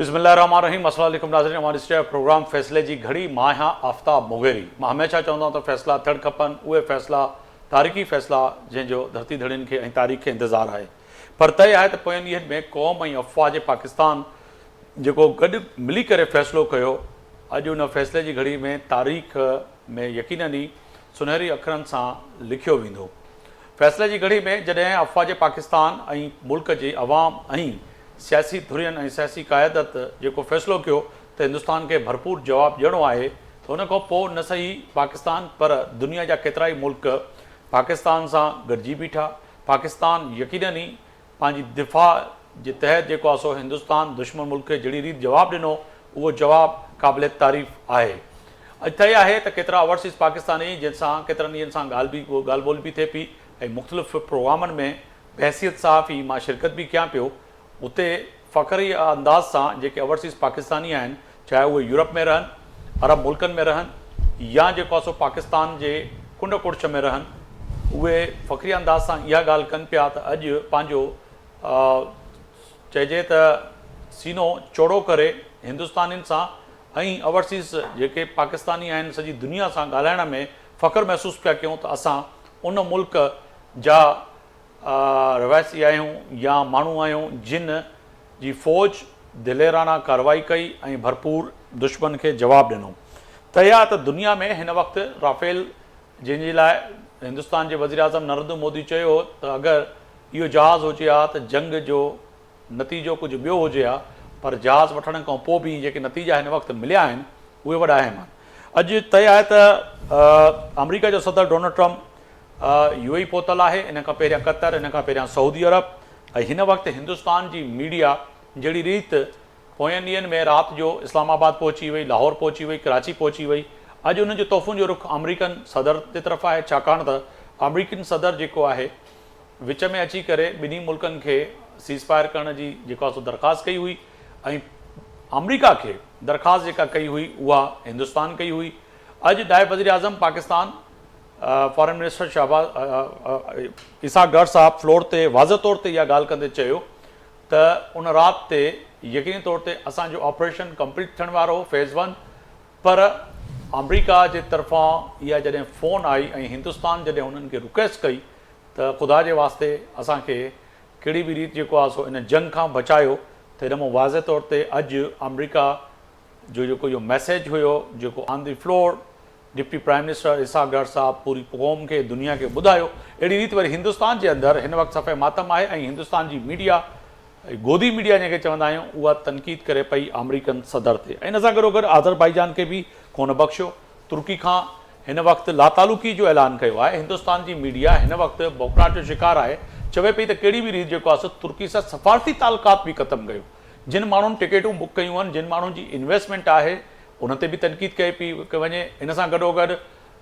बिस्मिल्लाहिर्रहमानिर्रहीम। अस्सलाम वालेकुम नाज़रीन। हमारी प्रोग्राम फ़ैसले जी घड़ी मां हाँ आफ्ताब मोगेरी। मां हमेशा चवंदो आहियां त फ़ैसला थियणु खपनि, उहे फ़ैसला तारीख़ी फ़ैसला जंहिंजो धरती धड़ियुनि खे ऐं तारीख़ खे इंतज़ारु आहे। पर तय आहे त पोयनि ॾींहंनि में क़ौम ऐं अफ़वाह जे पाकिस्तान जेको गॾु मिली करे फ़ैसिलो कयो, अॼु उन फ़ैसिले जी घड़ी में तारीख़ में यकीनन ई सुनहरी अखरनि सां लिखियो वेंदो। फ़ैसिले जी घड़ी में जॾहिं अफ़वाह जे पाकिस्तान ऐं मुल्क जी अवाम ऐं सियासी धुरियुनि ऐं सियासी क़यादत जेको फ़ैसिलो कयो त हिंदुस्तान खे भरपूर जवाबु ॾियणो आहे, त हुन खां पोइ न सही पाकिस्तान पर दुनिया जा केतिरा ई मुल्क पाकिस्तान सां गॾिजी बीठा। पाकिस्तान यकीनन ई पंहिंजी दिफ़ा जे तहत जेको आहे सो हिंदुस्तान दुश्मन मुल्क खे जहिड़ी रीति जवाबु ॾिनो, उहो जवाबु क़ाबिल तारीफ़ आहे। अॼु तय आहे त केतिरा ओवरसीज़ पाकिस्तानी जंहिंसां केतिरनि ॾींहंनि सां ॻाल्हि ॿोल बि थिए पई ऐं मुख़्तलिफ़ प्रोग्रामनि में बहसियत सहाफ़ी मां शिरकत बि कयां पियो। उते फ़ख़्री अंदाज़ सां जेके ओवरसीज़ पाकिस्तानी आहिनि, चाहे उहे यूरोप में रहनि, अरब मुल्कनि में रहनि या जेको आहे सो पाकिस्तान जे कुंड कुड़छ में रहनि, उहे फ़ख़्री अंदाज़ सां इहा ॻाल्हि कनि पिया त अॼु पंहिंजो चइजे त सीनो चौड़ो करे हिंदुस्तानियुनि सां ऐं ओवरसीज़ जेके पाकिस्तानी आहिनि सॼी दुनिया सां ॻाल्हाइण में फ़ख़्रु महसूसु पिया कयूं त असां उन मुल्क जा रवायती आहियूं या माण्हू आहियूं जिन जी फ़ौज दिलेराना कार्रवाई कई ऐं भरपूर दुश्मन खे जवाबु ॾिनो। त इहा त दुनिया में हिन वक़्तु राफ़ेल जंहिंजे लाइ हिंदुस्तान जे वज़ीर आज़म नरेंद्र मोदी चयो त अगरि इहो जहाज़ हुजे हा त जंग जो नतीजो कुझु ॿियो हुजे हा, पर जहाज़ वठण खां पोइ बि जेके नतीजा हिन वक़्तु मिलिया आहिनि उहे वॾा अहम आहिनि। अॼु तय आहे त अमरीका जो सदर डोनाल्ड ट्रम्प UAE पहुतल आहे, इन खां पहिरियां क़तर, इन खां पहिरियां सऊदी अरब। ऐं हिन वक़्तु हिंदुस्तान जी मीडिया जहिड़ी रीति पोयनि ॾींहंनि में राति जो इस्लामाबाद पहुची वई, लाहौर पहुची वई, कराची पहुची वई, अॼु उन जो तोहफ़ुनि जो रुख़ अमरीकन सदर जे तरफ़ आहे, छाकाणि त अमरीकन सदर जेको आहे विच में अची करे ॿिन्ही मुल्कनि खे सीज़ फायर करण जी जेको आहे सो दरख़्वास्त कई हुई ऐं अमरीका खे दरख़्वास्त जेका कई हुई उहा हिंदुस्तान कई हुई। अॼु नायब वज़ीर आज़म पाकिस्तान फॉरेन मिनिस्टर शहबाज़ इसाक डर साहब फ्लोर ते वाज़े तौर ते इहा ॻाल्हि कंदे चयो त उन राति ते यकीनी तौर ते असांजो ऑपरेशन कंप्लीट थियण वारो हो फ़ेज़ 1, पर अमरीका जे तरफ़ां इहा जॾहिं फ़ोन आई ऐं हिंदुस्तान जॾहिं हुननि खे रिक्वेस्ट कई त ख़ुदा जे वास्ते असांखे कहिड़ी बि रीति जेको आहे सो इन जंग खां बचायो, त हिन मां वाज़े तौर ते अॼु अमरीका जो जेको इहो मैसेज हुयो जेको on the floor deputy prime minister Ishaq Dar साहब पूरी क़ौम खे दुनिया खे ॿुधायो, अहिड़ी रीति वरी हिंदुस्तान जे अंदरि हिन वक़्तु सफ़े मातम आहे ऐं हिंदुस्तान जी मीडिया गोदी मीडिया जंहिंखे चवंदा आहियूं उहा तनक़ीद करे पई अमरीकन सदर ते। ऐं इन सां गॾोगॾु आज़रबाईजान खे बि कोन बख़्शियो। तुर्की खां हिन वक़्तु लातालुकी जो ऐलान कयो आहे। हिंदुस्तान जी मीडिया हिन वक़्तु बोखलाहट जो शिकार आहे, चवे पई त कहिड़ी बि रीति जेको आहे सो तुर्की सां सफ़ारती तालुकात बि ख़तमु कयो। जिन माण्हुनि टिकेटूं बुक कयूं आहिनि, जिन माण्हुनि जी इन्वेस्टमेंट आहे, उन ते बि तनक़ीद कई पई वञे। इन सां गॾोगॾु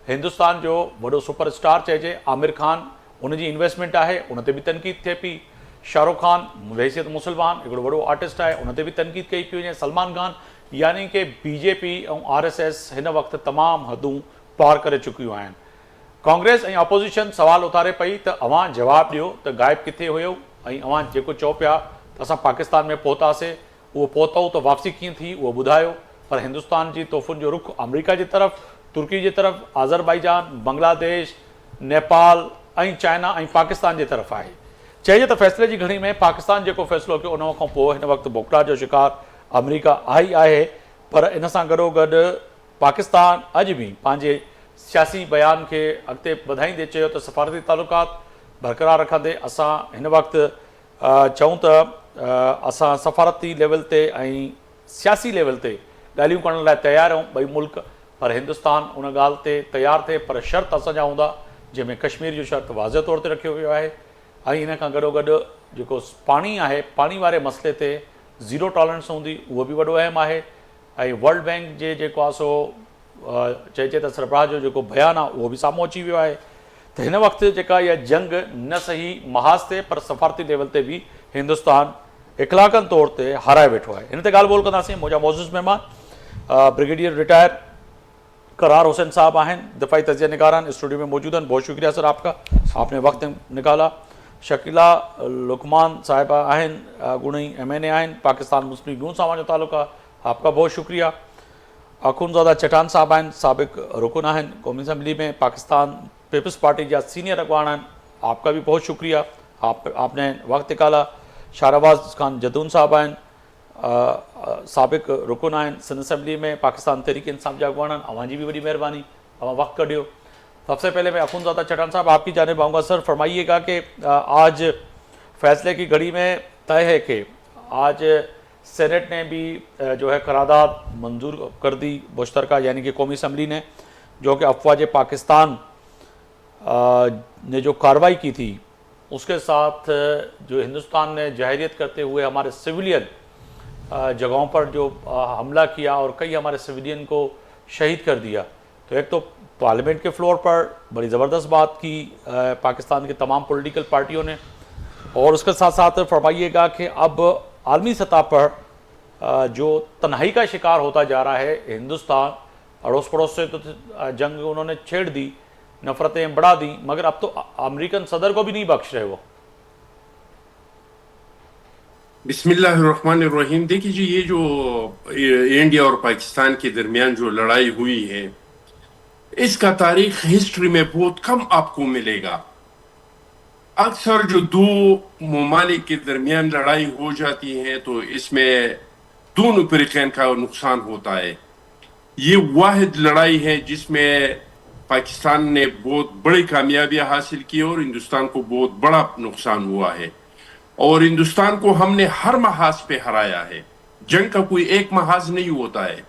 हिंदुस्तान जो वॾो सुपरस्टार चइजे आमिर ख़ान, उन जी इन्वेस्टमेंट आहे, उन ते बि तनक़ीद थिए पई। शाहरुख ख़ान हैसियत मुसलमान हिकिड़ो वॾो आर्टिस्ट आहे, उन ते बि तनक़ीद कई पई वञे। सलमान ख़ान, यानी कि BJP ऐं RSS हिन वक़्तु तमामु हदूं पार करे चुकियूं आहिनि। कांग्रेस ऐं अपोज़िशन सुवाल उथारे पई त अवां जवाबु ॾियो त गाइब किथे हुयो ऐं अवां जेको चओ पिया त असां पाकिस्तान में पहुतासीं, उहो पहुतऊं त वापसी कीअं थी उहो ॿुधायो। पर हिंदुस्तान जी तोहफ़ुनि जो रुख़ अमरीका जी तरफ़, तुर्की जी तरफ़, आज़रबाईजान, बांग्लादेश, नेपाल ऐं चाइना ऐं पाकिस्तान जे तरफ़ आहे। चइजे त फ़ैसिले जी घड़ी में पाकिस्तान जेको फ़ैसिलो कयो उन खां पोइ हिन वक़्तु बोखलाहट जो शिकार अमरीका आई आहे। पर इन सां गॾोगॾु पाकिस्तान अॼु बि पंहिंजे सियासी बयान खे अॻिते वधाईंदे चयो त सफ़ारती तालुकात बरक़रार रखंदे असां हिन वक़्तु चऊं त असां सफ़ारती लेवल ते ऐं सियासी लेवल ते ॻाल्हियूं करण लाइ तयारु आहियूं ॿई मुल्क। पर हिंदुस्तान उन ॻाल्हि ते तयारु थिए, पर शर्त असांजा हूंदा जंहिंमें कश्मीर जो शर्त वाज़े तौर ते रखियो वियो आहे। ऐं इन खां गॾोगॾु जेको पाणी आहे, पाणी वारे मसइले ते ज़ीरो टॉलरेंस हूंदी, उहो बि वॾो अहम आहे। ऐं वर्ल्ड बैंक जे जेको आहे सो चइजे त सरबराह जो जेको बयानु आहे उहो बि साम्हूं अची वियो आहे। त हिन वक़्तु जेका इहा जंग न सही महाज़ ते पर सफ़ारती लेवल ते बि हिंदुस्तान इख़लाक़नि तौर ते हाराए वेठो आहे। हिन ते ॻाल्हि ॿोल कंदासीं। मुंहिंजा मौजूज़ महिमान ब्रिगेडियर रिटायर करार हुसैन साहब आहिनि, दफ़ाई तजिया निगारान स्टूडियो में मौजूद हैं। बहुत शुक्रिया सर आपका, आपने वक्त निकाला। शकीला लुकमान साहिबा आहिनि गुणी MNA आहिनि पाकिस्तान मुस्लिम यूं सां मुंहिंजो ताल्लुक़ आहे, आपका बहुत शुक्रिया। अखुनज़ादा चटान साहब आहिनि साबिक़ रुकन आहिनि कौमी असम्बली में, पाकिस्तान पीपल्स पार्टी जा सीनियर अगवान आहिनि, आपका भी बहुत शुक्रिया, आपने वक्त निकाला। शाहनवाज खान जदून साहब आहिनि साबिक़ रुकन आहिनि सिंध असम्बली में, पाकिस्तान तहरीक इंसाफ जा अगवान आहिनि, अवां जी भी बड़ी मेहरबानी, अवां वक्त कढियो। सबसे पहले मैं अखुनज़ादा चटान साहब आपकी जानिब आऊँगा। सर फरमाइएगा कि आज फैसले की घड़ी में तय है कि आज सेनेट ने भी जो है करारदाद मंजूर कर दी मुश्तरका, यानी कि कौमी असम्बली ने, जो कि अफवाज पाकिस्तान ने जो कार्रवाई की थी उसके साथ जो हिंदुस्तान ने जहरियत करते हुए हमारे सिविलियन जगहों पर जो हमला किया और कई हमारे सिविलियन को शहीद कर दिया। तो एक तो पार्लियामेंट के फ्लोर पर बड़ी ज़बरदस्त बात की पाकिस्तान के तमाम पॉलिटिकल पार्टियों ने, और उसके साथ साथ फरमाइएगा कि अब आलमी सतह पर जो तन्हाई का शिकार होता जा रहा है हिंदुस्तान, अड़ोस पड़ोस से तो जंग उन्होंने छेड़ दी, नफरतें बढ़ा दी, मगर अब तो अमेरिकन सदर को भी नहीं बख्श रहे वो। बिस्मिल्लाहिर्रहमानिर्रहीम। देखिए जी, ये जो इंडिया और पाकिस्तान के दरमियान जो लड़ाई हुई है, इसका तारीख हिस्ट्री में बहुत कम आपको मिलेगा। अक्सर जो दो ममालिक के दरमियान लड़ाई हो जाती है तो इसमें दोनों फरीकैन का नुकसान होता है। ये वाहिद लड़ाई है जिसमें पाकिस्तान ने बहुत बड़ी कामयाबियां हासिल की और हिंदुस्तान को बहुत बड़ा नुकसान हुआ है, और हिंदुस्तान को हमने हर महाज पे हराया है। जंग का कोई एक महाज नहीं होता है,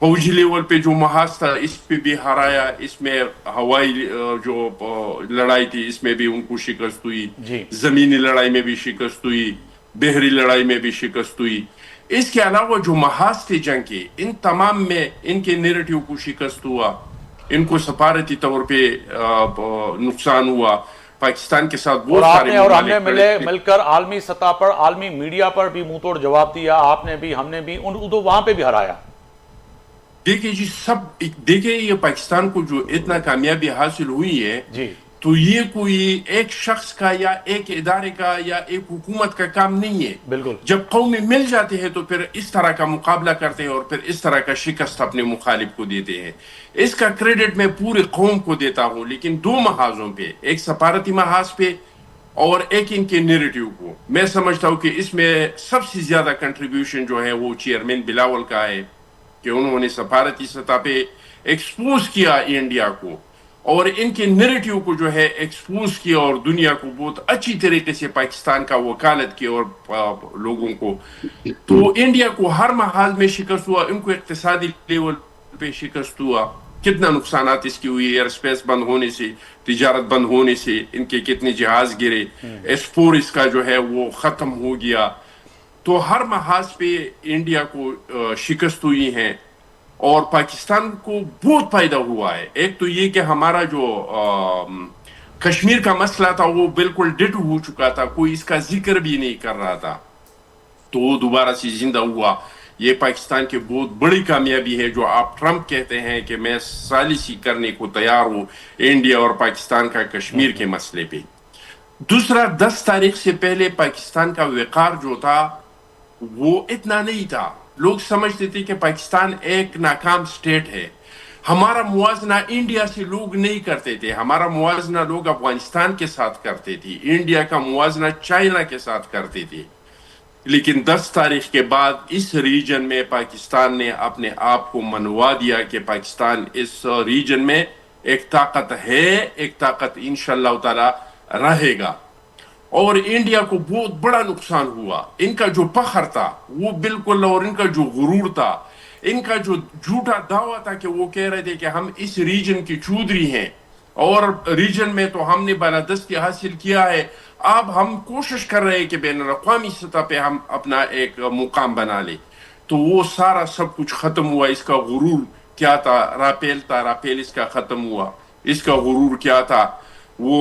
फौजी लेवल पे जो महाज था इस पे भी हराया, इसमें हवाई जो लड़ाई थी इसमें भी उनको शिकस्त हुई, जमीनी लड़ाई में भी शिकस्त हुई, बहरी लड़ाई में भी शिकस्त हुई। इसके अलावा जो महाज थे जंग के, इन तमाम में इनके नैरेटिव को शिकस्त हुआ, इनको सफारती तौर पे नुकसान हुआ। पाकिस्तान के साथ बहुत सारे और हमने मिलकर आलमी सतह पर, आलमी मीडिया पर भी मुंहतोड़ जवाब दिया, आपने भी हमने भी, तो वहां पे भी हराया। देखिए जी, सब देखिए, ये पाकिस्तान को जो इतना कामयाबी हासिल हुई है जी, तो ये कोई एक शख्स का या एक इदारे का या एक हुकूमत का काम नहीं है। बिल्कुल। जब कौमें मिल जाते हैं तो फिर इस तरह का मुकाबला करते हैं और फिर इस तरह का शिकस्त अपने मुखालिफ को देते हैं। इसका क्रेडिट मैं पूरी कौम को देता हूं, लेकिन दो महाजों पे, एक सफारती महाज पे और एक इनके नैरेटिव को, मैं समझता हूं कि इसमें सबसे ज्यादा कंट्रीब्यूशन जो है वो चेयरमैन बिलावल का है कि उन्होंने सफारती सतह पे एक्सपोज किया इंडिया को और इनके नैरेटिव को जो है एक्सपोज किया और दुनिया को बहुत अच्छी तरीके से पाकिस्तान का वकालत की और लोगों को। तो इंडिया को हर महाज में शिकस्त हुआ, इनको इक्तिसादी लेवल पे शिकस्त हुआ, कितना नुकसानात इसकी हुई, एयर स्पेस बंद होने से, तिजारत बंद होने से इनके कितने जहाज गिरे, एक्सपोर्ट इसका जो है वो खत्म हो गया। तो हर महाज पे इंडिया को शिकस्त हुई है और पाकिस्तान को बहुत फायदा हुआ है। एक तो ये कि हमारा जो कश्मीर का मसला था वो बिल्कुल डिट हो चुका था, कोई इसका जिक्र भी नहीं कर रहा था, तो वो दोबारा से जिंदा हुआ। ये पाकिस्तान की बहुत बड़ी कामयाबी है। जो आप ट्रंप कहते हैं कि मैं सालिसी करने को तैयार हूं इंडिया और पाकिस्तान का कश्मीर के मसले पे। दूसरा, 10 तारीख से पहले पाकिस्तान का वक़ार जो था वो इतना नहीं था। लोग समझते थे कि पाकिस्तान एक नाकाम स्टेट है। हमारा मुआवजना इंडिया से लोग नहीं करते थे, हमारा मुआवजना लोग अफगानिस्तान के साथ करते थे, इंडिया का मुआवजना चाइना के साथ करते थे। लेकिन 10 तारीख के बाद इस रीजन में पाकिस्तान ने अपने आप को मनवा दिया कि पाकिस्तान इस रीजन में एक ताकत है, एक ताकत इंशाअल्लाह ताला रहेगा। और इंडिया को बहुत बड़ा नुकसान हुआ। इनका जो फख्र था वो बिल्कुल, और इनका जो गुरूर था, इनका जो झूठा दावा था कि वो कह रहे थे कि हम इस रीजन की चौधरी हैं और रीजन में तो हमने बालादस्ती हासिल किया है, अब हम कोशिश कर रहे हैं कि बैनुल-अक़वामी सतह पे हम अपना एक मुकाम बना ले। तो वो सारा सब कुछ खत्म हुआ। इसका गुरूर क्या था? राफेल था, राफेल इसका खत्म हुआ। इसका गुरूर क्या था? वो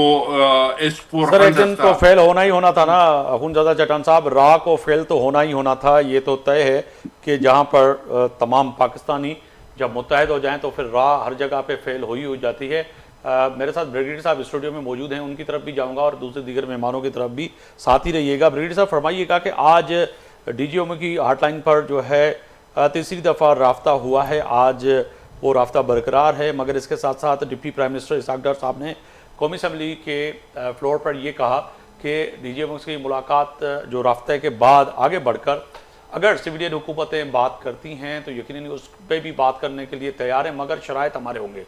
सर एक दिन तो फेल होना ही होना था ना अखुनज़ादा चटान साहब, राह को फेल तो होना ही होना था। ये तो तय है कि जहाँ पर तमाम पाकिस्तानी जब मुत्तहद हो जाएं तो फिर राह हर जगह पे फेल हो ही हो जाती है। मेरे साथ ब्रिगेडियर साहब स्टूडियो में मौजूद हैं, उनकी तरफ भी जाऊंगा और दूसरे दीगर मेहमानों की तरफ भी साथ ही रहिएगा। ब्रिगेडियर साहब फरमाइएगा कि आज DGMO की हॉटलाइन पर जो है तीसरी दफ़ा राब्ता हुआ है, आज वो राब्ता बरकरार है, मगर इसके साथ साथ डिप्टी प्राइम मिनिस्टर इसहाक डार साहब ने कौमी असम्बली के फ्लोर पर ये कहा कि DGMO की मुलाकात जो राब्ते के बाद आगे बढ़कर अगर सिविलियन हुकूमतें बात करती हैं तो यकीनन उस पर भी बात करने के लिए तैयार है, मगर शराइत हमारे होंगे,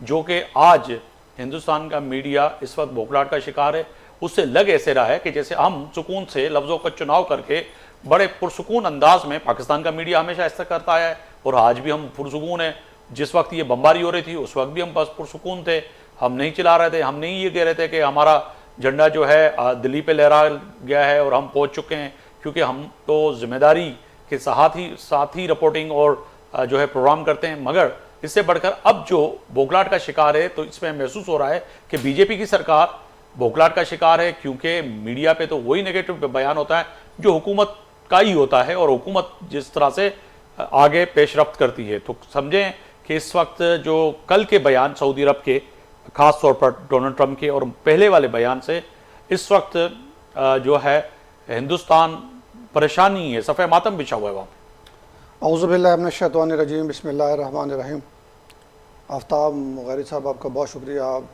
जो कि आज हिंदुस्तान का मीडिया इस वक्त बोखलाहट का शिकार है। उससे लग ऐसे रहा है कि जैसे हम सुकून से लफ्ज़ों का चुनाव करके बड़े पुरसुकून अंदाज में, पाकिस्तान का मीडिया हमेशा ऐसा करता है और आज भी हम पुरसुकून हैं। जिस वक्त ये बमबारी हो रही थी उस वक्त भी हम बस पुरसुकून थे, हम नहीं चिल्ला रहे थे, हम नहीं ये कह रहे थे कि हमारा झंडा जो है दिल्ली पे लहरा गया है और हम पहुँच चुके हैं, क्योंकि हम तो जिम्मेदारी के साथ ही रिपोर्टिंग और जो है प्रोग्राम करते हैं। मगर इससे बढ़कर अब जो बोखलाहट का शिकार है तो इसमें महसूस हो रहा है कि बीजेपी की सरकार बोखलाहट का शिकार है, क्योंकि मीडिया पे तो वही नेगेटिव बयान होता है जो हुकूमत का ही होता है और हुकूमत जिस तरह से आगे पेशरफ्त करती है। तो समझें कि इस वक्त जो कल के बयान सऊदी अरब के, ख़ास तौर पर डोनाल्ड ट्रंप के और पहले वाले बयान से इस वक्त जो है हिंदुस्तान परेशानी है, सफ़े मातम बिछा हुआ है वहाँ पर। औज़ुबिल्लाहि मिनश्शैतानिर्रजीम, बिस्मिल्लाहिर्रहमानिर्रहीम। आफ्ताब मुग़ैरी साहब, आपका बहुत शुक्रिया, आप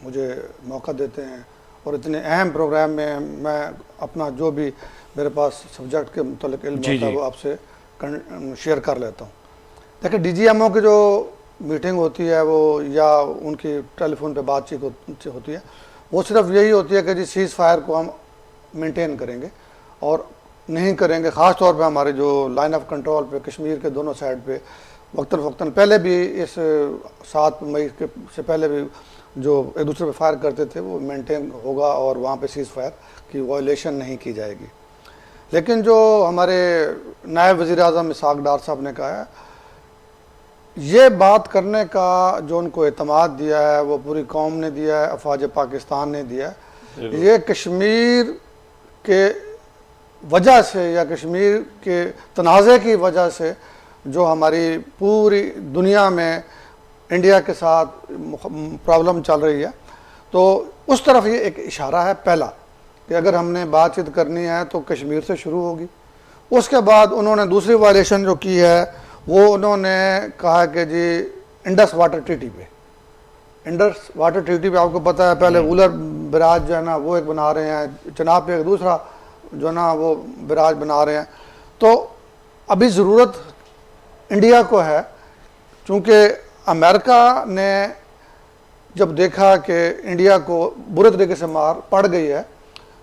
मुझे मौका देते हैं और इतने अहम प्रोग्राम में मैं अपना जो भी मेरे पास सब्जेक्ट के मुतालिक इल्म होता है वो आपसे शेयर कर लेता हूँ। देखिए, DGMO की जो मीटिंग होती है वो या उनकी टेलीफोन पे बातचीत होती है, वो सिर्फ यही होती है कि जी सीज़ फायर को हम मेंटेन करेंगे और नहीं करेंगे। ख़ास तौर पे हमारे जो लाइन ऑफ कंट्रोल पे कश्मीर के दोनों साइड पे वक्तन पहले भी इस 7 मई के से पहले भी जो एक दूसरे पे फायर करते थे वो मेंटेन होगा और वहाँ पे सीज़ फायर की वायलेशन नहीं की जाएगी। लेकिन जो हमारे नायब वज़ीर आज़म इसहाक डार साहब ने कहा है, ये बात करने का जो उनको एतमाद दिया है वो पूरी कौम ने दिया है, अफवाज पाकिस्तान ने दिया है। ये कश्मीर के वजह से या कश्मीर के तनाज़े की वजह से जो हमारी पूरी दुनिया में इंडिया के साथ प्रॉब्लम चल रही है, तो उस तरफ ये एक इशारा है पहला कि अगर हमने बातचीत करनी है तो कश्मीर से शुरू होगी। उसके बाद उन्होंने दूसरी वायलेशन जो की है वो उन्होंने कहा कि जी इंडस वाटर ट्रीटी पे, इंडस वाटर ट्रीटी पे आपको पता है पहले वूलर बराज जो है ना वो एक बना रहे हैं, चनाब पे एक दूसरा जो ना वो बराज बना रहे हैं। तो अभी ज़रूरत इंडिया को है, चूँकि अमेरिका ने जब देखा कि इंडिया को बुरे तरीके से मार पड़ गई है,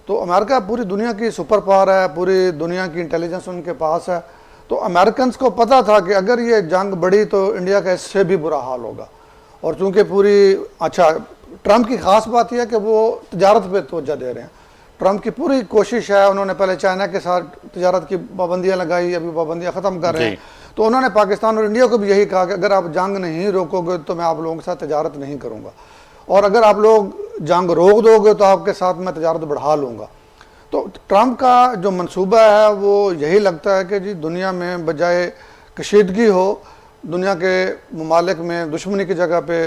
तो अमेरिका पूरी दुनिया की सुपर पावर है, पूरी दुनिया की इंटेलिजेंस उनके पास है। तो अमेरिकन को पता था कि अगर ये जंग बढ़ी तो इंडिया का इससे भी बुरा हाल होगा। और चूँकि ट्रंप की ख़ास बात यह है कि वो तजारत पे तवज्जो दे रहे हैं। ट्रंप की पूरी कोशिश है, उन्होंने पहले चाइना के साथ तजारत की पाबंदियाँ लगाई, अभी पाबंदियाँ ख़त्म कर रहे हैं। तो उन्होंने पाकिस्तान और इंडिया को भी यही कहा कि अगर आप जंग नहीं रोकोगे तो मैं आप लोगों के साथ तजारत नहीं करूँगा, और अगर आप लोग जंग रोक दोगे तो आपके साथ मैं तजारत बढ़ा लूँगा। तो ट्रंप का जो मंसूबा है वो यही लगता है कि जी दुनिया में बजाय कशीदगी हो, दुनिया के ममालिक में दुश्मनी की जगह पे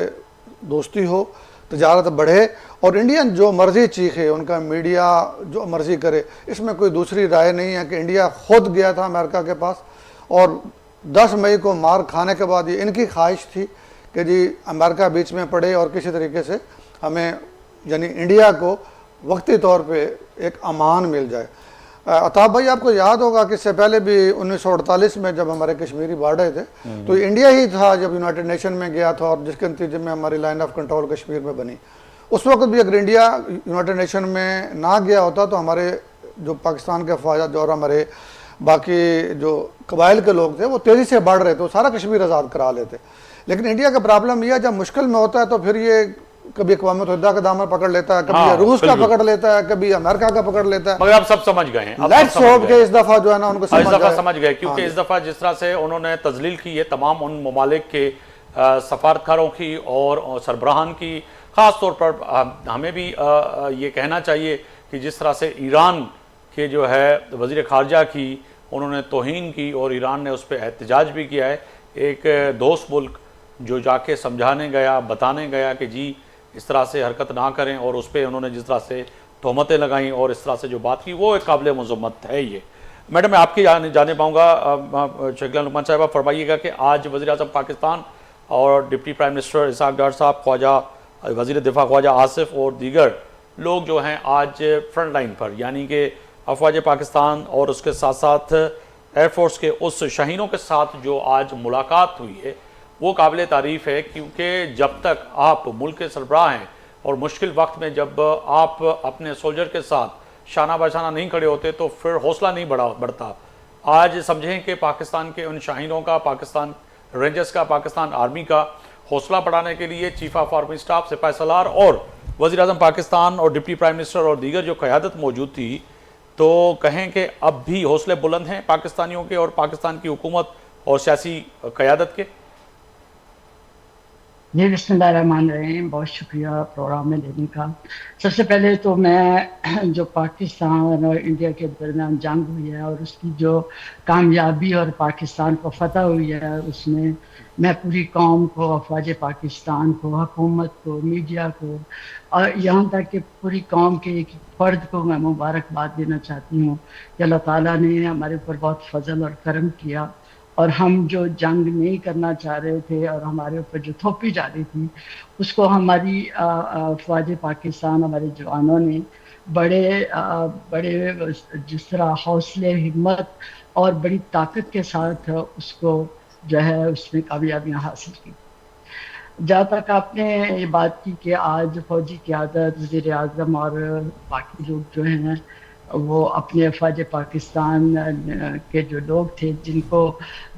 दोस्ती हो, तजारत बढ़े और इंडियन जो मर्ज़ी चीखे, उनका मीडिया जो मर्ज़ी करे। इसमें कोई दूसरी राय नहीं है कि इंडिया खुद गया था अमेरिका के पास और 10 मई को मार खाने के बाद ये इनकी ख्वाहिश थी कि जी अमेरिका बीच में पड़े और किसी तरीके से हमें यानी इंडिया को वक्ती तौर पे एक अमान मिल जाए। अताब भाई, आपको याद होगा कि इससे पहले भी 1948 में जब हमारे कश्मीरी बाढ़ थे तो इंडिया ही था जब यूनाइटेड नेशन में गया था और जिसके नतीजे में हमारी लाइन ऑफ कंट्रोल कश्मीर में बनी। उस वक्त भी अगर इंडिया यूनाइटेड नेशन में ना गया होता तो हमारे जो पाकिस्तान के अफवाज और हमारे बाकी जो कबाइल के लोग थे वो तेज़ी से बढ़ रहे थे, वो सारा कश्मीर आज़ाद करा लेते। लेकिन इंडिया का प्रॉब्लम यह है जब मुश्किल में होता है तो फिर ये कभी अक़वाम मुत्तहिदा का दामन पकड़ लेता है, कभी रूस का पकड़ लेता है, कभी अमेरिका का पकड़ लेता है। मगर आप सब समझ गए हैं, लेट्स होप कि इस दफ़ा जो है ना उनको समझ गए, क्योंकि इस दफ़ा जिस तरह से उन्होंने तजलील की है तमाम उन ममालिक के सफारतकारों की और सरबराहान की, ख़ास तौर पर हमें भी ये कहना चाहिए कि जिस तरह से ईरान के जो है वज़ीर ख़ारजा की उन्होंने तौहीन की और ईरान ने उस पर एहतजाज भी किया है। एक दोस्त मुल्क जो जाके समझाने गया, बताने गया कि जी इस तरह से हरकत ना करें, और उस पर उन्होंने जिस तरह से तोहमतें लगाई और इस तरह से जो बात की वो एक काबिल मज़म्मत है। ये मैडम मैं आपकी जाने पाऊँगा, शकीला लुकमान साहब आप फरमाइएगा कि आज वज़ीर आज़म पाकिस्तान और डिप्टी प्राइम मिनिस्टर इसहाक डार साहब, ख्वाजा वज़ीर दिफा ख्वाजा आसिफ और दीगर लोग जो हैं आज फ्रंट लाइन पर, यानी कि अफवाज पाकिस्तान और उसके साथ साथ एयरफोर्स के उस शाहीनों के साथ जो आज मुलाकात हुई है वो काबिल तारीफ़ है, क्योंकि जब तक आप मुल्क के सरबराह हैं और मुश्किल वक्त में जब आप अपने सोल्जर के साथ शाना बशाना नहीं खड़े होते तो फिर हौसला नहीं बढ़ता। आज समझें कि पाकिस्तान के उन शाहीनों का, पाकिस्तान रेंजर्स का, पाकिस्तान आर्मी का हौसला बढ़ाने के लिए चीफ ऑफ आर्मी स्टाफ सिपाही सालार और वज़ीर आज़म पाकिस्तान और डिप्टी प्राइम मिनिस्टर और दीगर जो क़यादत मौजूद थी, तो कहें कि अब भी हौसले बुलंद हैं पाकिस्तानियों के और पाकिस्तान की हुकूमत और सियासी क़यादत के। जी बिस्मिल्लाहिर्रहमानिर्रहीम, बहुत शुक्रिया प्रोग्राम में लेने का। सबसे पहले तो मैं जो पाकिस्तान और इंडिया के दरमियान जंग हुई है और उसकी जो कामयाबी और पाकिस्तान को फतह हुई है, उसमें मैं पूरी कौम को, अफवाज पाकिस्तान को, हुकूमत को, मीडिया को और यहाँ तक कि पूरी कौम के एक फ़र्द को मैं मुबारकबाद देना चाहती हूँ कि अल्लाह ताला ने हमारे ऊपर बहुत फजल और करम किया और हम जो जंग नहीं करना चाह रहे थे और हमारे ऊपर जो थोपी जा रही थी उसको हमारी अफवाज पाकिस्तान, हमारे जवानों ने बड़े जिस तरह हौसले, हिम्मत और बड़ी ताकत के साथ उसको जो है उसमें कामयाबियाँ हासिल की। जहाँ तक आपने ये बात की कि आज फौजी क़यादत, वज़ीर आज़म और बाकी लोग जो हैं वो अपने अफवाज पाकिस्तान के जो लोग थे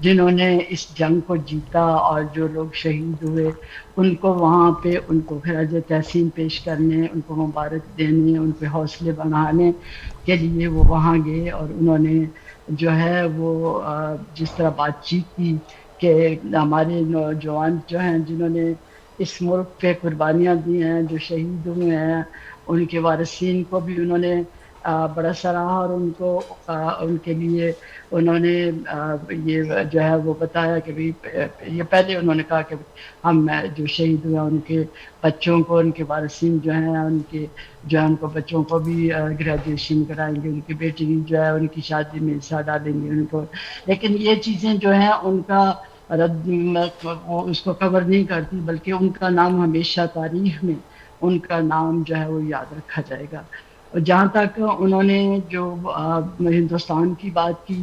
जिन्होंने इस जंग को जीता और जो लोग शहीद हुए उनको वहाँ पे उनको खराज तहसीन पेश करने, उनको मुबारक देने, उन पे हौसले बढ़ाने के लिए वो वहाँ गए और उन्होंने जो है वो जिस तरह बातचीत की कि हमारे नौजवान जो हैं जिन्होंने इस मुल्क पे कुर्बानियाँ दी हैं, जो शहीद हुए हैं, उनके वारिसीन को भी उन्होंने बड़ा सराहा और उनके लिए उन्होंने ये जो है वो बताया कि भाई ये पहले उन्होंने कहा कि हम जो शहीद हुए उनके बच्चों को, उनके वारिसीन जो हैं उनके जो है उनको बच्चों को भी ग्रेजुएशन कराएंगे, उनकी बेटी जो है उनकी शादी में हिस्सा डालेंगे उनको। लेकिन ये चीज़ें जो हैं उनका वो उसको कवर नहीं करती, बल्कि उनका नाम हमेशा तारीख में उनका नाम जो है वो याद रखा जाएगा। जहाँ तक उन्होंने जो हिंदुस्तान की बात की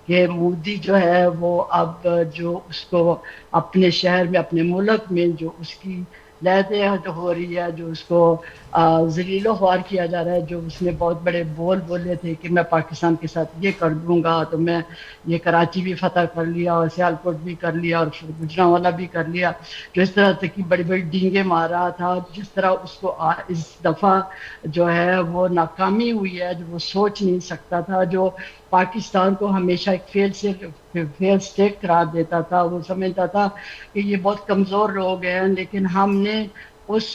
कि मोदी जो है वो अब जो उसको अपने शहर में, अपने मुल्क में जो उसकी लहते हो रही है, जो उसको ज़लीलो ख्वार किया जा रहा है, जो उसने बहुत बड़े बोले थे कि मैं पाकिस्तान के साथ ये कर दूंगा, तो मैं ये कराची भी फतह कर लिया और सियालकोट भी कर लिया और फिर गुजरांवाला भी कर लिया, जो इस तरह तक की बड़ी बड़ी डींगे मार रहा था, जिस तरह उसको इस दफ़ा जो है वो नाकामी हुई है, जो वो सोच नहीं सकता था, जो पाकिस्तान को हमेशा एक फेल स्टेट करार देता था। वो समझता था कि ये बहुत कमज़ोर लोग हैं, लेकिन हमने हमने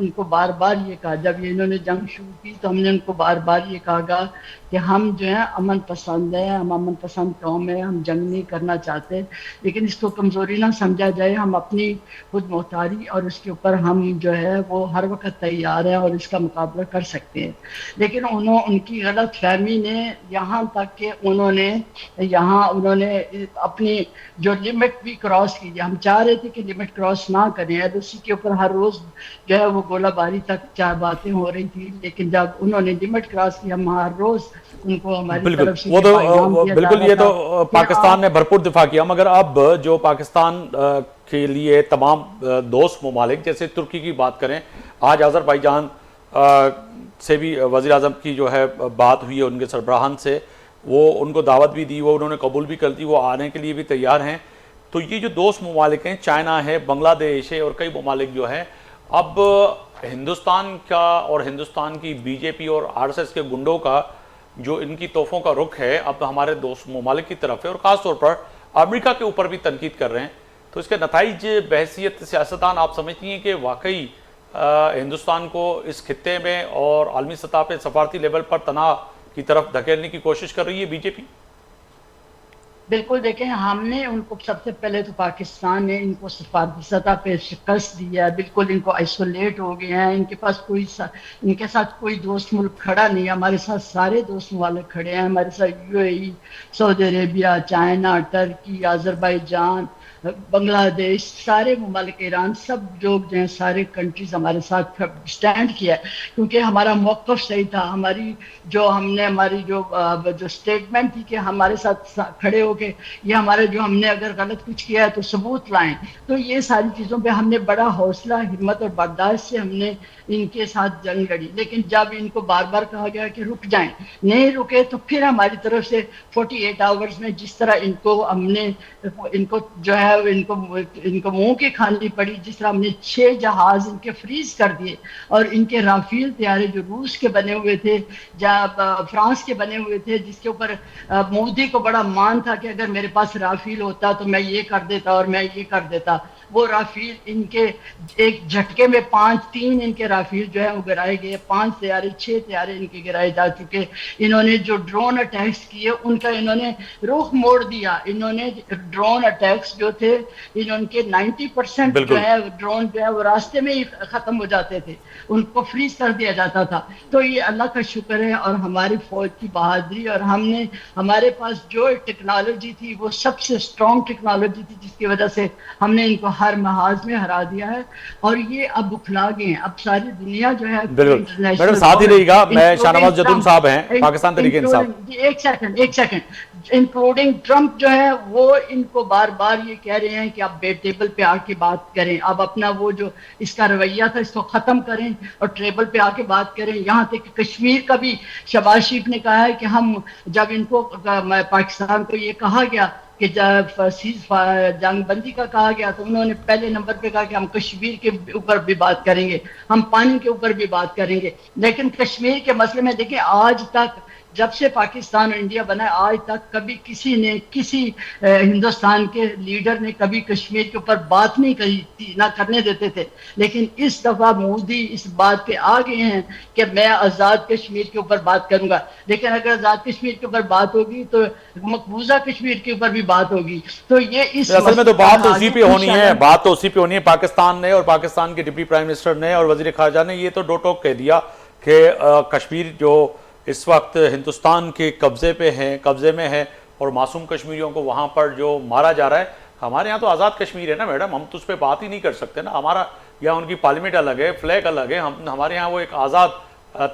उनको बार बार ये कहा, जब इन्होंने जंग शुरू की तो हमने उनको बार बार ये कहा कि हम जो है अमन पसंद है, हम अमन पसंद कौम है, हम जंग नहीं करना चाहते, लेकिन इसको कमज़ोरी ना समझा जाए, हम अपनी खुद मुख्तारी और उसके ऊपर हम जो है वो हर वक्त तैयार हैं और इसका मुकाबला कर सकते हैं। लेकिन उनकी गलत फहमी ने यहाँ तक कि उन्होंने अपनी जो लिमिट भी क्रॉस की। हम चाह रहे थे कि लिमिट क्रॉस ना करें, उसी के ऊपर हर रोज़ जो है वो गोलाबारी तक चार बातें हो रही थी, लेकिन जब उन्होंने लिमिट क्रॉस की हम हर रोज़ उनको हमारी तरफ से वो तो बिल्कुल ये तो पाकिस्तान ने भरपूर दिफा किया, मगर अब जो पाकिस्तान के लिए तमाम दोस्त ममालिक जैसे तुर्की की बात करें, आज अज़रबैजान से भी वज़ीर आज़म की जो है बात हुई है उनके सरबराहान से, वो उनको दावत भी दी, वो उन्होंने कबूल भी कर दी, वो आने के लिए भी तैयार हैं। तो ये जो दोस्त ममालिक हैं, चाइना है, बांग्लादेश है और कई ममालिक जो हैं, अब हिंदुस्तान का और हिंदुस्तान की बीजेपी और आरएसएस के गुंडों का जो इनकी तोहफ़ों का रुख है अब हमारे दोस्त ममालिक की तरफ है और ख़ास तौर पर अमेरिका के ऊपर भी तनकीद कर रहे हैं। तो इसके नताइज बहसीत सियासतदान आप समझती हैं कि वाकई हिंदुस्तान को इस खित्ते में और आलमी सतह पर सफारती लेवल पर तनाव की तरफ धकेलने की कोशिश कर रही है बीजेपी? बिल्कुल देखें, हमने उनको सबसे पहले तो पाकिस्तान ने इनको सफारती सतह पे शिकस्त दी है, बिल्कुल इनको आइसोलेट हो गए हैं, इनके पास इनके साथ कोई दोस्त मुल्क खड़ा नहीं है। हमारे साथ सारे दोस्त वाले खड़े हैं, हमारे साथ UAE, Saudi Arabia, China, Turkey, Azerbaijan, Bangladesh, सारे ममालिक, ईरान, सब लोग जो हैं सारे कंट्रीज हमारे साथ स्टैंड किया है, क्योंकि हमारा मौक़िफ़ सही था। हमारी जो स्टेटमेंट थी कि हमारे साथ खड़े होके ये हमारे जो हमने अगर गलत कुछ किया है तो सबूत लाएं, तो ये सारी चीज़ों पे हमने बड़ा हौसला, हिम्मत और बर्दाश्त से हमने इनके साथ जंग लड़ी। लेकिन जब इनको बार बार कहा गया कि रुक जाएं, नहीं रुके, तो फिर हमारी तरफ से 48 आवर्स में जिस तरह इनको जो है इनको मुंह की खानी पड़ी, जिस तरह हमने 6 जहाज इनके फ्रीज कर दिए, और इनके राफेल तैयारे जो रूस के बने हुए थे, फ्रांस के बने हुए थे, जिसके ऊपर मोदी को बड़ा मान था कि अगर मेरे पास राफेल होता तो मैं ये कर देता और मैं ये कर देता, वो राफेल इनके एक झटके में 3 इनके राफेल जो है वो गिराए गए, 5 तैयारे 6 तैयारे इनके गिराए जा चुके। इन्होंने जो ड्रोन अटैक्स किए उनका इन्होंने रुख मोड़ दिया। इन्होंने ड्रोन अटैक्स जो थे, इनके 90% जो है ड्रोन जो है वो रास्ते में ही खत्म हो जाते थे, उनको फ्रीज कर दिया जाता था। तो ये अल्लाह का शुक्र है और हमारी फौज की बहादुरी, और हमारे पास जो टेक्नोलॉजी थी वो सबसे स्ट्रॉन्ग टेक्नोलॉजी थी, जिसकी वजह से हमने इनको हर महाज में हरा दिया है। और ये अब बुखला गए हैं, अब सारी दुनिया जो है बिल्कुल। मैडम साथ ही रहिएगा, मैं शाहनवाज जतून साहब हैं, पाकिस्तान तहरीक इंसाफ। एक सेकंड, इंक्लूडिंग ट्रंप जो है वो इनको बार बार ये कह रहे हैं कि आप टेबल पे आके बात करें, अब अपना वो जो इसका रवैया था इसको खत्म करें और टेबल पे आके बात करें। यहाँ तक कि कश्मीर का भी शहबाज शरीफ ने कहा है कि हम जब इनको पाकिस्तान को ये कहा गया कि जब जंग बंदी का कहा गया, तो उन्होंने पहले नंबर पे कहा कि हम कश्मीर के ऊपर भी बात करेंगे, हम पानी के ऊपर भी बात करेंगे। लेकिन कश्मीर के मसले में देखिए, आज तक जब से पाकिस्तान और इंडिया बना है, आज तक कभी किसी हिंदुस्तान के लीडर ने कभी कश्मीर के ऊपर बात नहीं कही थी, ना करने देते थे। लेकिन इस दफा मोदी इस बात पे आ गए हैं कि मैं आज़ाद कश्मीर के ऊपर बात करूंगा। लेकिन अगर आज़ाद कश्मीर के ऊपर बात होगी तो मकबूजा कश्मीर के ऊपर भी बात होगी। तो ये असल में तो बात तो उसी पे होनी है, पाकिस्तान ने और पाकिस्तान के डिप्टी प्राइम मिनिस्टर ने और वजीर खारजा ने ये तो दो टोक कह दिया कि कश्मीर जो इस वक्त हिंदुस्तान के कब्जे में है और मासूम कश्मीरियों को वहाँ पर जो मारा जा रहा है। हमारे यहाँ तो आज़ाद कश्मीर है ना मैडम, हम तो उस पर बात ही नहीं कर सकते ना। हमारा यहाँ उनकी पार्लियामेंट अलग है, फ्लैग अलग है, हमारे यहाँ वो एक आज़ाद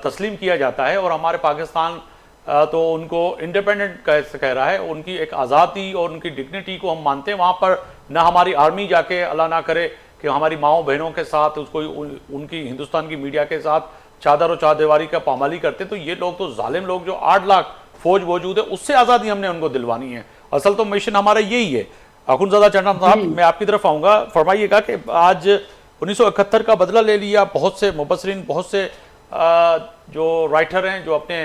तस्लीम किया जाता है, और हमारे पाकिस्तान तो उनको इंडिपेंडेंट कह रहा है। उनकी एक आज़ादी और उनकी डिग्निटी को हम मानते हैं। वहाँ पर ना हमारी आर्मी जाके, अल्लाह ना करे कि हमारी माओ बहनों के साथ उसको उनकी हिंदुस्तान की मीडिया के साथ चादर और चारदीवारी का पामाली करते। तो ये लोग तो जालिम लोग, जो 8 लाख फौज मौजूद है, उससे आज़ादी हमने उनको दिलवानी है। असल तो मिशन हमारा यही है। अखुनज़ादा चन्ना साहब, मैं आपकी तरफ आऊँगा, फरमाइएगा कि आज 1971 का बदला ले लिया। बहुत से मुबस्सिरीन, बहुत से जो राइटर हैं जो अपने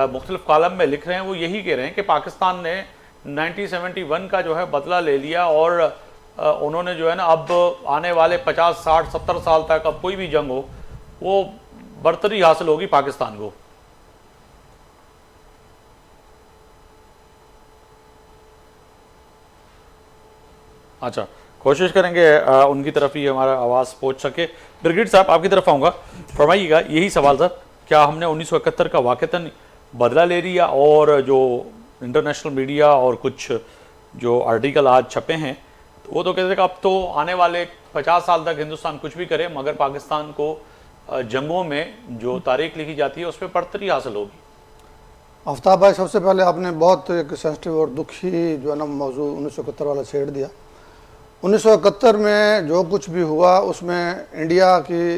मुख्तलिफ कॉलम में लिख रहे हैं, वो यही कह रहे हैं कि पाकिस्तान ने 1971 का जो है बदला ले लिया, और उन्होंने जो है ना अब आने वाले 50, 60, 70 साल तक अब कोई भी जंग हो वो बर्तरी हासिल होगी पाकिस्तान को। अच्छा, कोशिश करेंगे उनकी तरफ ही हमारा आवाज़ पहुंच सके। ब्रिगेड साहब, आपकी तरफ आऊँगा, फरमाइएगा यही सवाल सर, क्या हमने 1971 का वाक़तन बदला ले लिया? और जो इंटरनेशनल मीडिया और कुछ जो आर्टिकल आज छपे हैं, तो वो तो कहते हैं कि अब तो आने वाले 50 साल तक हिंदुस्तान कुछ भी करे, मगर पाकिस्तान को जंगों में जो तारीख लिखी जाती है उस पर बढ़तरी हासिल होगी। आफ्ताब भाई, सबसे पहले आपने बहुत एक सेंसिटिव और दुखी जो है ना मौजू 1971 वाला छेड़ दिया। 1971 में जो कुछ भी हुआ उसमें इंडिया की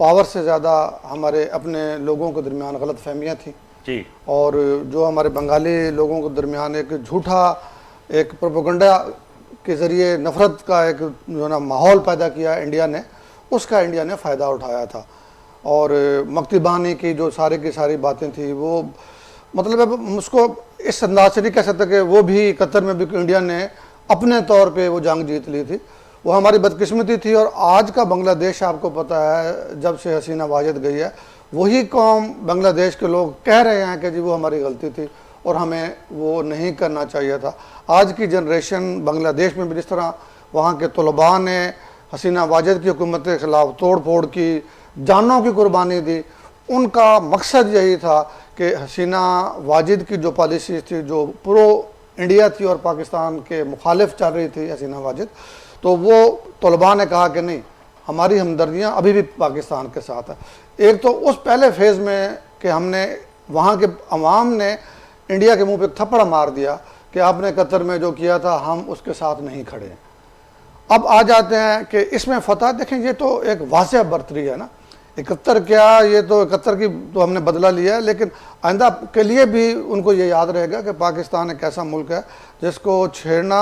पावर से ज़्यादा हमारे अपने लोगों के दरमियान गलत फहमियाँ थी जी, और जो हमारे बंगाली लोगों के दरमियान एक झूठा एक प्रोपेगेंडा के ज़रिए नफ़रत का एक जो ना माहौल पैदा किया इंडिया ने, उसका इंडिया ने फ़ायदा उठाया था। और मकतबानी की जो सारी की सारी बातें थी वो मतलब उसको इस अंदाज से नहीं कह सकते कि वो भी 71 में भी इंडिया ने अपने तौर पे वो जंग जीत ली थी, वो हमारी बदकिस्मती थी। और आज का बांग्लादेश आपको पता है, जब से हसीना वाजिद गई है, वही कौम बांग्लादेश के लोग कह रहे हैं कि जी वो हमारी गलती थी, और हमें वो नहीं करना चाहिए था। आज की जनरेशन बांग्लादेश में भी जिस तरह वहाँ के तलबा ने हसीना वाजिद की हुकूमत के ख़िलाफ़ तोड़ फोड़ की, जानों की कुर्बानी दी, उनका मकसद यही था कि हसीना वाजिद की जो पॉलिसी थी, जो प्रो इंडिया थी और पाकिस्तान के मुखालिफ चल रही थी हसीना वाजिद, तो वो तलबा ने कहा कि नहीं, हमारी हमदर्दियाँ अभी भी पाकिस्तान के साथ है। एक तो उस पहले फेज़ में कि हमने वहाँ के अवाम ने इंडिया के मुंह पे थप्पड़ मार दिया कि आपने कतर में जो किया था हम उसके साथ नहीं खड़े। अब आ जाते हैं कि इसमें फतह देखें, ये तो एक वाज़ेह बर्तरी है ना, 71 क्या, ये तो 71 की तो हमने बदला लिया है, लेकिन आइंदा के लिए भी उनको ये याद रहेगा कि पाकिस्तान एक ऐसा मुल्क है जिसको छेड़ना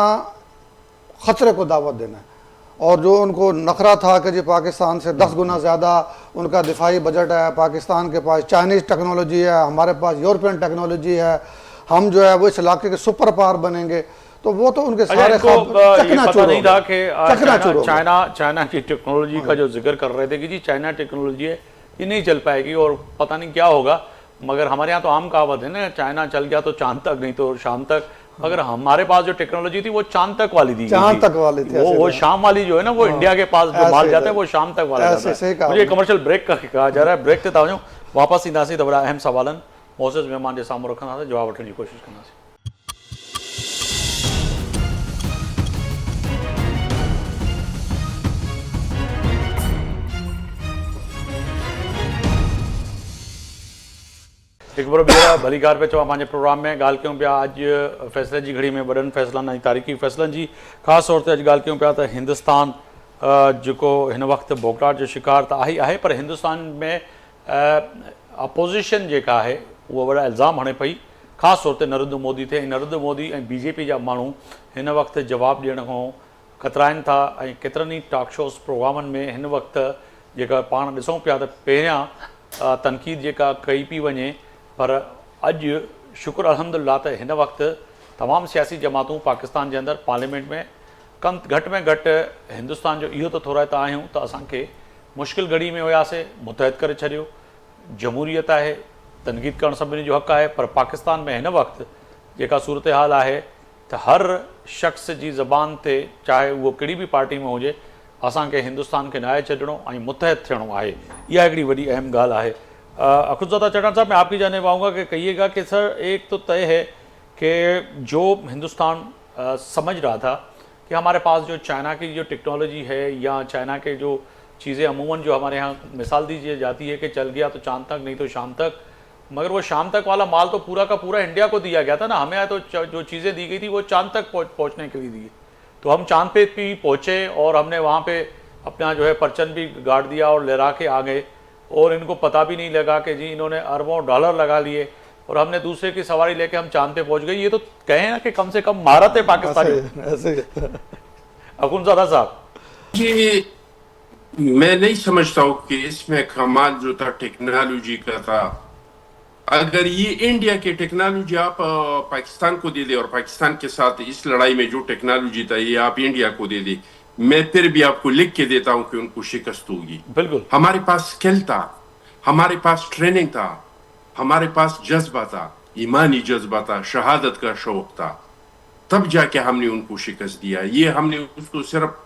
ख़तरे को दावत देना है। और जो उनको नखरा था कि जी पाकिस्तान से 10 गुना ज़्यादा उनका दिफाई बजट है, पाकिस्तान के पास चाइनीज़ टेक्नोलॉजी है, हमारे पास यूरोपियन टेक्नोलॉजी है, हम जो है वो इस इलाके के सुपर पावर बनेंगे, तो वो तो उनके सारे पता नहीं था कि चकनाचूर चाइना की टेक्नोलॉजी का जो जिक्र कर रहे थे कि जी चाइना टेक्नोलॉजी है, ये नहीं चल पाएगी और पता नहीं क्या होगा। मगर हमारे यहाँ तो आम कहावत है ना, चाइना चल गया तो चांद तक, नहीं तो शाम तक। अगर हमारे पास जो टेक्नोलॉजी थी वो चांद तक वाली थी, चांद तक वाली थी, वो शाम वाली जो है ना, वो इंडिया के पास जो माल जाता है वो शाम तक वाला जाता है। मुझे कमर्शियल ब्रेक का कहा जा रहा है, ब्रेक ते तवजो वापस ईंदासीं त वॾा अहम सवालनि मोज़िज़ मेहमान जे साम्हूं रखंदासीं, जवाब वठण जी कोशिशि कंदासीं। एक बार ॿिया भली कार पे चवां पंहिंजे प्रोग्राम में ॻाल्हि कयूं पिया अॼु फ़ैसिले जी घड़ी में वॾनि फ़ैसिलनि ऐं तारीख़ी फ़ैसिलनि जी। ख़ासि तौर ते अॼु ॻाल्हि कयूं पिया त हिंदुस्तान जेको हिन वक़्तु भोगटाट जो शिकार त आहे पर हिंदुस्तान में अपोज़िशन जेका आहे उहा वॾा इल्ज़ाम हणे पई, ख़ासि तौर ते नरेंद्र मोदी ते। नरेंद्र मोदी ऐं BJP जा माण्हू हिन वक़्तु जवाबु ॾियण खां कतराइनि था ऐं केतिरनि ई टॉक शोज़ प्रोग्रामनि में हिन वक़्तु जेका पाण ॾिसूं पिया त पहिरियां तनक़ीद जेका कई पई वञे, पर अॼु शुक्र अल्हम्दुलिल्लाह त हिन वक़्तु तमामु सियासी जमातूं पाकिस्तान जे अंदरि पार्लियामेंट में घटि में घटि हिंदुस्तान जो इहो त थोराइता आहियूं त असांखे मुश्किल घड़ी में हुयासीं, मुतहद करे छॾियो। जमहूरियत आहे, तनक़ीद करणु सभिनी जो हक़ु आहे, पर पाकिस्तान में हिन वक़्तु जेका सूरत हाल आहे त हर शख़्स जी ज़बान ते, चाहे उहो कहिड़ी बि पार्टी में हुजे, असांखे हिंदुस्तान खे न्याय छॾिणो ऐं मुतहद थियणो आहे। इहा हिकिड़ी वॾी अहम ॻाल्हि आहे। अखुज़ादा चढ़न साहब, मैं आपकी जानने पाऊँगा कि कहिएगा कि सर एक तो तय है कि जो हिंदुस्तान समझ रहा था कि हमारे पास जो चाइना की जो टेक्नोलॉजी है या चाइना के जो चीज़ें अमूमन जो हमारे यहाँ मिसाल दी जाती है कि चल गया तो चांद तक, नहीं तो शाम तक, मगर वो शाम तक वाला माल तो पूरा का पूरा इंडिया को दिया गया था ना। हमें तो जो चीज़ें दी गई थी वो चांद तक पहुँचने के लिए दी, तो हम चांद पे भी पहुँचे और हमने वहाँ पे अपना जो है परचम भी गाड़ दिया और लहरा के आ गए, और इनको पता भी नहीं लगा कि जी इन्होंने अरबों डॉलर लगा लिए और हमने दूसरे की सवारी लेके हम चांद पे पहुंच गए। ये तो कहें ना कि कम से कम महारत है पाकिस्तानी। अखुनज़ादा साहब जी, मैं नहीं समझता हूँ कि इसमें कमाल जो था टेक्नोलॉजी का था। अगर ये इंडिया की टेक्नोलॉजी आप पाकिस्तान को दे दे और पाकिस्तान के साथ इस लड़ाई में जो टेक्नोलॉजी था ये आप इंडिया को दे दे, मैं फिर भी आपको लिख के देता हूं कि उनको शिकस्त होगी। बिल्कुल, हमारे पास स्किल था, हमारे पास ट्रेनिंग था, हमारे पास जज्बा था, ईमानी जज्बा था, शहादत का शौक था, तब जाके हमने उनको शिकस्त दिया। ये हमने उसको सिर्फ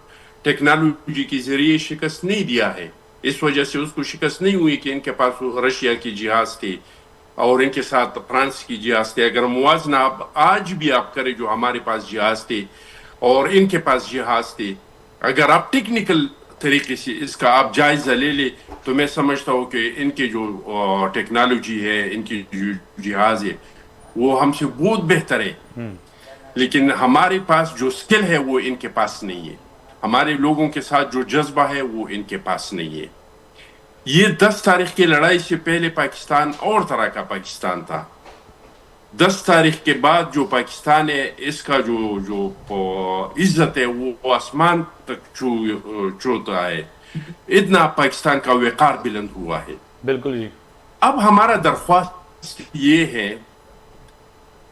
टेक्नोलॉजी के जरिए शिकस्त नहीं दिया है, इस वजह से उसको शिकस्त नहीं हुई कि इनके पास रशिया की जहाज थे और इनके साथ फ्रांस की जहाज थे। अगर मुआवजना आज भी आप करें, जो हमारे पास जहाज थे और इनके पास जहाज थे, अगर आप टेक्निकल तरीके से इसका आप जायजा ले ले, तो मैं समझता हूँ कि इनके जो टेक्नोलॉजी है, इनकी जो जहाज है, वो हमसे बहुत बेहतर है। लेकिन हमारे पास जो स्किल है वो इनके पास नहीं है, हमारे लोगों के साथ जो जज्बा है वो इनके पास नहीं है। ये 10 तारीख की लड़ाई से पहले पाकिस्तान और तरह का पाकिस्तान था। 10 तारीख के बाद जो पाकिस्तान है, इसका जो इज्जत है वो आसमान तक छूता है। इतना पाकिस्तान का वक़ार बुलंद हुआ है। बिल्कुल जी। अब हमारा दरख्वास्त ये है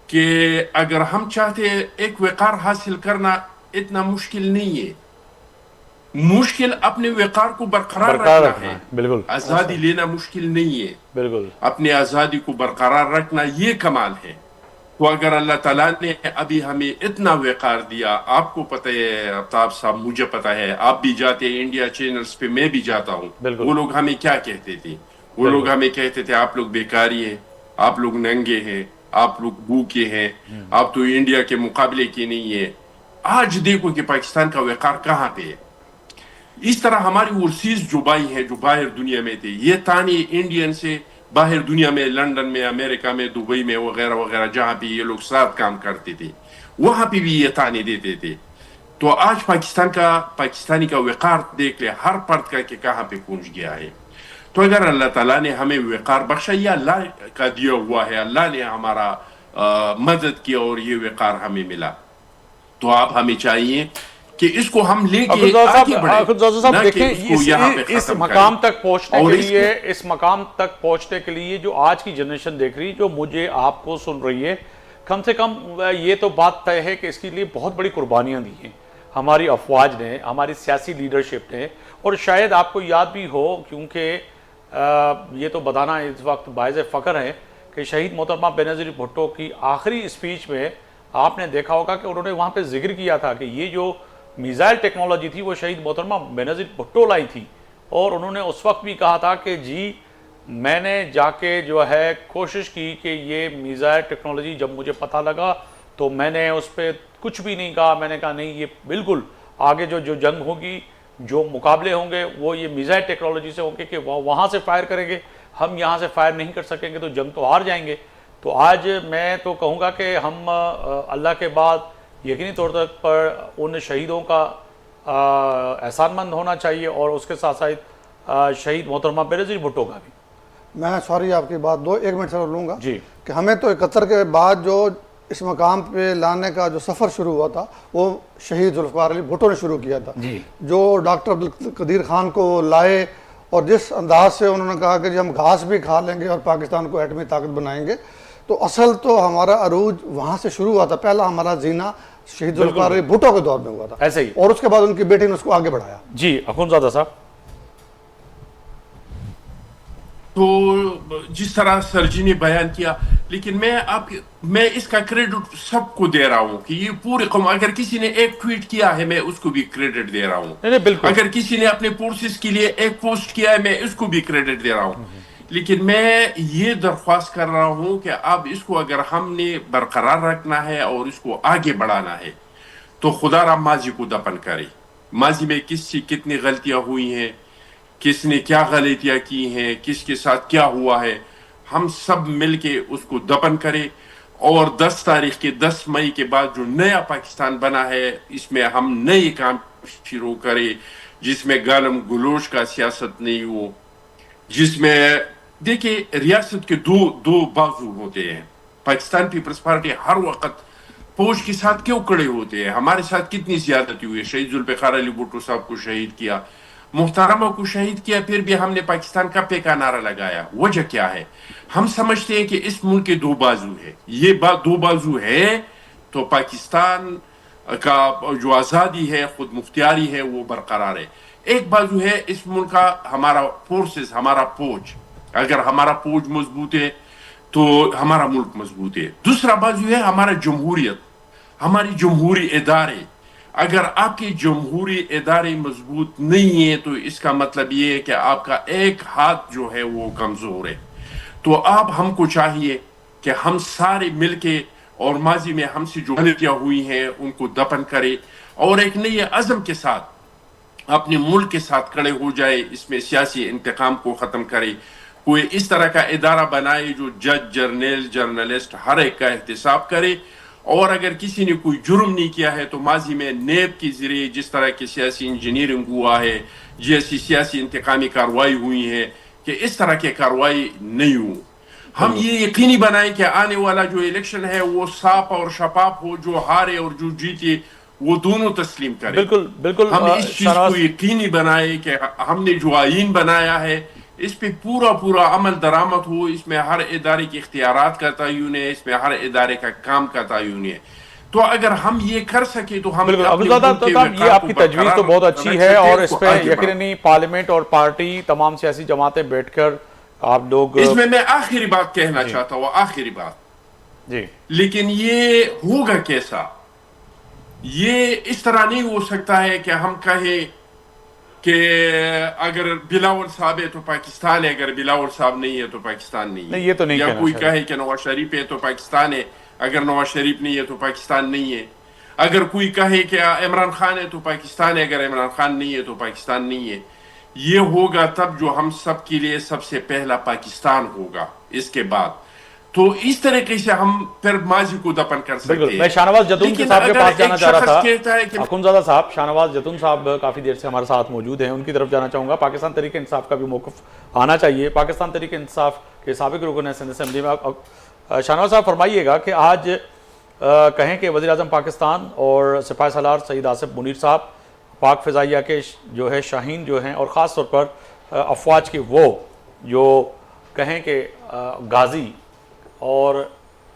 कि अगर हम चाहते हैं एक वक़ार हासिल करना इतना मुश्किल नहीं है, मुश्किल अपने वक़ार को बरकरार रखना है। बिल्कुल, आज़ादी लेना मुश्किल नहीं है, बिल्कुल, अपनी आज़ादी को बरकरार रखना ये कमाल है। तो अगर अल्लाह ताला ने अभी हमें इतना वक़ार दिया, आपको पता है आफ्ताब साहब, मुझे पता है, आप भी जाते हैं इंडिया चैनल्स पे, मैं भी जाता हूँ, बिल्कुल वो लोग हमें क्या कहते थे? वो लोग बिल्कुल हमें कहते थे आप लोग बेकारी हैं, आप लोग नंगे हैं, आप लोग भूखे हैं, आप तो इंडिया के मुकाबले के नहीं है। आज देखो कि पाकिस्तान का वक़ार कहाँ पे है। इस तरह हमारी ओवरसीज जो भाई हैं, जो बाहर दुनिया में थे, ये ताने इंडियन से बाहर दुनिया में, लंदन में, अमेरिका में, दुबई में वगैरह वगैरह, जहां पे ये लोग साथ काम करते थे, वहां पे भी ये ताने देते थे। तो आज पाकिस्तानी का वक़ार देख ले, हर पर्द का कि कहाँ पे पहुंच गया है। तो अगर अल्लाह ताला ने हमें वक़ार बख्शा, ये अल्लाह का दिया हुआ है, अल्लाह ने हमारा मदद की और ये वक़ार हमें मिला। तो आप हमें चाहिए कि इसको हम लेके आगे बढ़े, ना कि देखिए उसको यहाँ पे इस खत्म मकाम करें। तक पहुंचने और के लिए, इस मकाम तक पहुंचने के लिए जो आज की जनरेशन देख रही, जो मुझे आपको सुन रही है, कम से कम ये तो बात तय है कि इसके लिए बहुत बड़ी कुर्बानियां दी हैं हमारी अफवाज ने, हमारी सियासी लीडरशिप ने। और शायद आपको याद भी हो, क्योंकि ये तो बताना इस वक्त बायज़ फ़ख्र है कि शहीद मोहतरमा बेनज़ीर भुट्टो की आखिरी स्पीच में आपने देखा होगा कि उन्होंने वहाँ पे जिक्र किया था कि ये जो मिज़ाइल टेक्नोलॉजी थी वो शहीद मोहतरमा बेनज़ीर भुट्टो लाई थी। और उन्होंने उस वक्त भी कहा था कि जी मैंने जाके जो है कोशिश की कि ये मिज़ाइल टेक्नोलॉजी, जब मुझे पता लगा तो मैंने उस पर कुछ भी नहीं कहा। मैंने कहा नहीं, ये बिल्कुल आगे जो जो जंग होगी, जो मुकाबले होंगे, वो ये मिज़ाइल टेक्नोलॉजी से होंगे कि वहाँ से फायर करेंगे, हम यहाँ से फायर नहीं कर सकेंगे तो जंग तो हार जाएंगे। तो आज मैं तो कहूँगा कि हम अल्लाह के बाद यकीनी तौर पर उन शहीदों का एहसानमंद होना चाहिए, और उसके साथ साथ शहीद मोहतरमा बेनज़ीर भुट्टो का भी। मैं सॉरी आपकी बात 1 मिनट से लूँगा जी। कि हमें तो 71 के बाद जो इस मकाम पे लाने का जो सफ़र शुरू हुआ था वो शहीद जुल्फ़िकार अली भुट्टो ने शुरू किया था जी। जो डॉक्टर अब्दुल कदीर खान को लाए, और जिस अंदाज से उन्होंने कहा कि हम घास भी खा लेंगे और पाकिस्तान को एटमी ताकत बनाएंगे, तो असल तो हमारा अरूज वहाँ से शुरू हुआ था। पहला हमारा जीना शहीद जुल्फ़िकार अली भुट्टो के दौर में हुआ था, ऐसे ही, और उसके बाद उनकी बेटी ने उसको आगे बढ़ाया। जी अखुनज़ादा साहब। तो जिस तरह सर जी ने बयान किया, लेकिन मैं इसका क्रेडिट सबको दे रहा हूँ कि ये पूरे कौम, अगर किसी ने एक ट्वीट किया है मैं उसको भी क्रेडिट दे रहा हूँ, नहीं बिल्कुल, अगर किसी ने अपने फोर्सेस के लिए एक पोस्ट किया है मैं उसको भी क्रेडिट दे रहा हूँ। लेकिन मैं ये दरख्वास्त कर रहा हूँ कि अब इसको अगर हमने बरकरार रखना है और इसको आगे बढ़ाना है तो खुदा माजी को दफन करे। माजी में किससे कितनी गलतियां हुई हैं, किसने क्या गलतियां की हैं, किसके साथ क्या हुआ है, हम सब मिलके उसको दफन करें। और 10 तारीख के 10 मई के बाद जो नया पाकिस्तान बना है इसमें हम नए काम शुरू करें, जिसमें गालम गलोच का सियासत नहीं हो, जिसमें देखिए रियासत के दो बाजू होते हैं। पाकिस्तान पीपल्स पार्टी हर वक्त फौज के साथ क्यों खड़े होते हैं? हमारे साथ कितनी ज्यादती हुई है। शहीद जुल्फ़िकार अली भुट्टो साहब को शहीद किया, मुहतरमा को शहीद किया, फिर भी हमने पाकिस्तान का पे का नारा लगाया। वजह क्या है? हम समझते हैं कि इस मुल्क के 2 बाजू है। ये बात 2 बाजू है तो पाकिस्तान का जो आज़ादी है, खुद मुख्तियारी है, वो बरकरार है। एक बाजू है इस मुल्क का हमारा फोर्सेस, हमारा फौज। अगर हमारा फौज मजबूत है तो हमारा मुल्क मजबूत है। दूसरा बाजू है हमारा जमहूरियत, हमारी जमहूरी इदारे। अगर आपके जमहूरी इदारे मजबूत नहीं है तो इसका मतलब ये है कि आपका एक हाथ जो है वो कमजोर है। तो अब हमको चाहिए कि हम सारे मिलके और माजी में हमसे जो गलतियां हुई हैं उनको दफन करें और एक नए अज़म के साथ अपने मुल्क के साथ खड़े हो जाए। इसमें सियासी इंतकाम को ख़त्म करे। कोई इस तरह का इदारा बनाए जो जज, जर्नल, जर्नलिस्ट हर एक का एहतसाब करे। और अगर किसी ने कोई जुर्म नहीं किया है तो माजी में नेब के जरिए जिस तरह की सियासी इंजीनियरिंग हुआ है, जैसी सियासी इंतकामी कार्रवाई हुई है, कि इस तरह की कार्रवाई नहीं हो। हम ये यकीनी बनाए कि आने वाला जो इलेक्शन है वो साफ और शफाफ हो, जो हारे और जो जीते वो दोनों तस्लीम करें। बिल्कुल बिल्कुल। हम इस चीज को यकीनी बनाए कि हमने जो आईन बनाया है इस पे पूरा अमल दरामद हो। इसमें हर इदारे के इख्तियारात का तयन है, इसमें हर इदारे का काम का तयन है। तो अगर हम ये कर सके तो हम बिल्कुल। अब्दुल्ला साहब, ये आपकी तजवीज़ तो बहुत अच्छी है और इस पे यकीनन पार्लियामेंट और पार्टी तमाम सियासी जमातें बैठकर आप लोग। इसमें मैं आखिरी बात कहना चाहता हूँ, आखिरी बात जी। लेकिन ये होगा कैसा? ये इस तरह नहीं हो सकता है कि हम कहें कि अगर बिलावल साहब है तो पाकिस्तान है, अगर बिलावल साहब नहीं है तो पाकिस्तान नहीं नहीं, है। ये तो नहीं या कहना कोई शायद। कहे कि नवाज शरीफ है तो पाकिस्तान है, अगर नवाज शरीफ नहीं है तो पाकिस्तान नहीं है। अगर कोई कहे कि इमरान खान है तो पाकिस्तान है, अगर इमरान खान नहीं है तो पाकिस्तान नहीं है। ये होगा तब जो हम सब के लिए सबसे पहला पाकिस्तान होगा। इसके बाद तो इस तरीके से हम फिर माजी को दफन कर सकते बिल्कुल। हैं। मैं शाहनवाज जतून के लेकिन साहब के अगर पास जाना एक चाह रहा शख्स कहता है था। कि अखुनज़ादा साहब, शाहनवाज जतून साहब काफ़ी देर से हमारे साथ मौजूद हैं, उनकी तरफ जाना चाहूँगा। पाकिस्तान तहरीक इंसाफ का भी मौक़िफ़ आना चाहिए। पाकिस्तान तहरीक इंसाफ के साबिक़ रुकन सिंध असेंबली में शाहनवाज साहब फरमाइएगा कि आज कहें कि वज़ीर आज़म पाकिस्तान और सिपाही सालार सईद आसिफ मुनीर साहब, पाक फ़िज़ाइया के जो है शाहीन जो हैं, और ख़ास तौर पर अफवाज के वो जो कहें कि गाज़ी और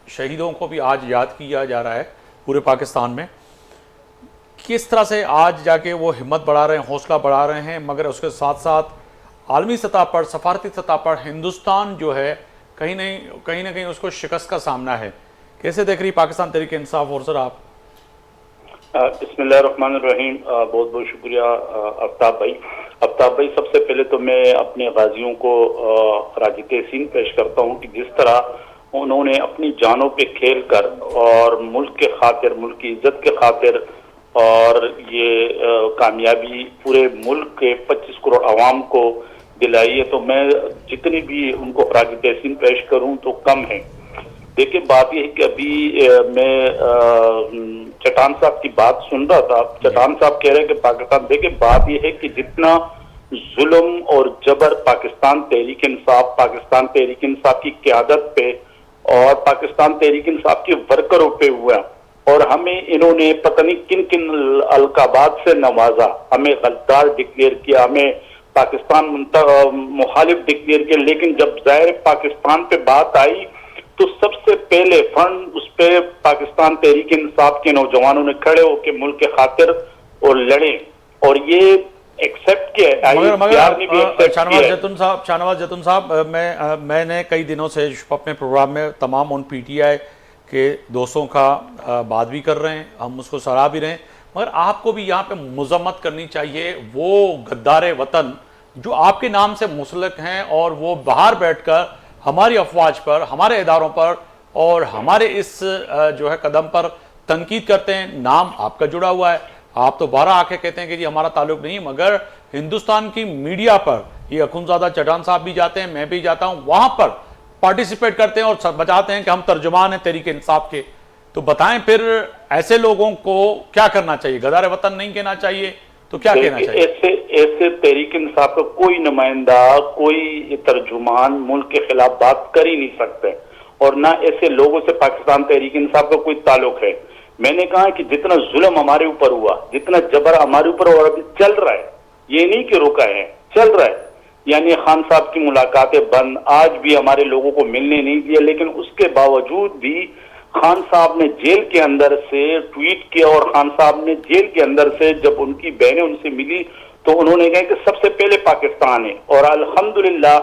शहीदों को भी आज याद किया जा रहा है पूरे पाकिस्तान में। किस तरह से आज जाके वो हिम्मत बढ़ा रहे हैं, हौसला बढ़ा रहे हैं, मगर उसके साथ साथ आलमी सतह पर, सफारती सतह पर हिंदुस्तान जो है कहीं ना कहीं उसको शिकस्त का सामना है। कैसे देख रही पाकिस्तान तहरीक इंसाफ? और सर आप? बिस्मिल्लाहिर्रहमानिर्रहीम। बहुत बहुत शुक्रिया आफ्ताब भाई। आफ्ताब भाई, सबसे पहले तो मैं अपने गाजियों को खराज तहसीन पेश करता हूँ कि जिस तरह उन्होंने अपनी जानों पे खेल कर और मुल्क के खातिर, मुल्क की इज्जत के खातिर, और ये कामयाबी पूरे मुल्क के 25 करोड़ आवाम को दिलाई है, तो मैं जितनी भी उनको खराज तहसीन पेश करूँ तो कम है। देखिए, बात यह है कि अभी मैं चट्टान साहब की बात सुन रहा था। चट्टान साहब कह रहे हैं कि पाकिस्तान, देखिए बात यह है कि जितना जुल्म और जबर पाकिस्तान तहरीक इंसाफ की क़यादत पे और पाकिस्तान तहरीक इंसाफ के वर्करों पे हुआ, और हमें इन्होंने पता नहीं किन किन अलकाबात से नवाजा, हमें गद्दार डिक्लेयर किया, हमें पाकिस्तान मुखालिफ डिक्लेयर किया, लेकिन जब ज़ाहिर पाकिस्तान पे बात आई तो सबसे पहले फंड उस पे पाकिस्तान तहरीक इंसाफ के नौजवानों ने खड़े होकर मुल्क के खातिर और लड़े, और ये एक्सेप्ट किया। मगर शाहनवाज जतून साहब, मैंने कई दिनों से अपने प्रोग्राम में तमाम उन PTI के दोस्तों का बात भी कर रहे हैं, हम उसको सराह भी रहे हैं, मगर आपको भी यहाँ पे मजम्मत करनी चाहिए वो गद्दार वतन जो आपके नाम से मुसलक हैं, और वो बाहर बैठकर हमारी अफवाज पर, हमारे इदारों पर और हमारे इस जो है कदम पर तनकीद करते हैं। नाम आपका जुड़ा हुआ है, आप तो बारह आके कहते हैं कि जी हमारा ताल्लुक नहीं, मगर हिंदुस्तान की मीडिया पर ये अखुनज़ादा चट्टान साहब भी जाते हैं, मैं भी जाता हूं, वहां पर पार्टिसिपेट करते हैं और बताते हैं कि हम तर्जुमान हैं तहरीक इंसाफ के। तो बताएं फिर ऐसे लोगों को क्या करना चाहिए? गद्दार वतन नहीं कहना चाहिए तो क्या कहना चाहिए? ऐसे तहरीक इंसाफ का कोई नुमाइंदा, कोई तर्जुमान मुल्क के खिलाफ बात कर ही नहीं सकते, और ना ऐसे लोगों से पाकिस्तान तहरीक इंसाफ का कोई ताल्लुक है। मैंने कहा कि जितना जुल्म हमारे ऊपर हुआ, जितना जबर हमारे ऊपर और अभी चल रहा है, ये नहीं कि रुका है, चल रहा है। यानी खान साहब की मुलाकातें बंद, आज भी हमारे लोगों को मिलने नहीं दिया, लेकिन उसके बावजूद भी खान साहब ने जेल के अंदर से ट्वीट किया, और खान साहब ने जेल के अंदर से जब उनकी बहनें उनसे मिली तो उन्होंने कहा कि सबसे पहले पाकिस्तान है, और अल्हम्दुलिल्लाह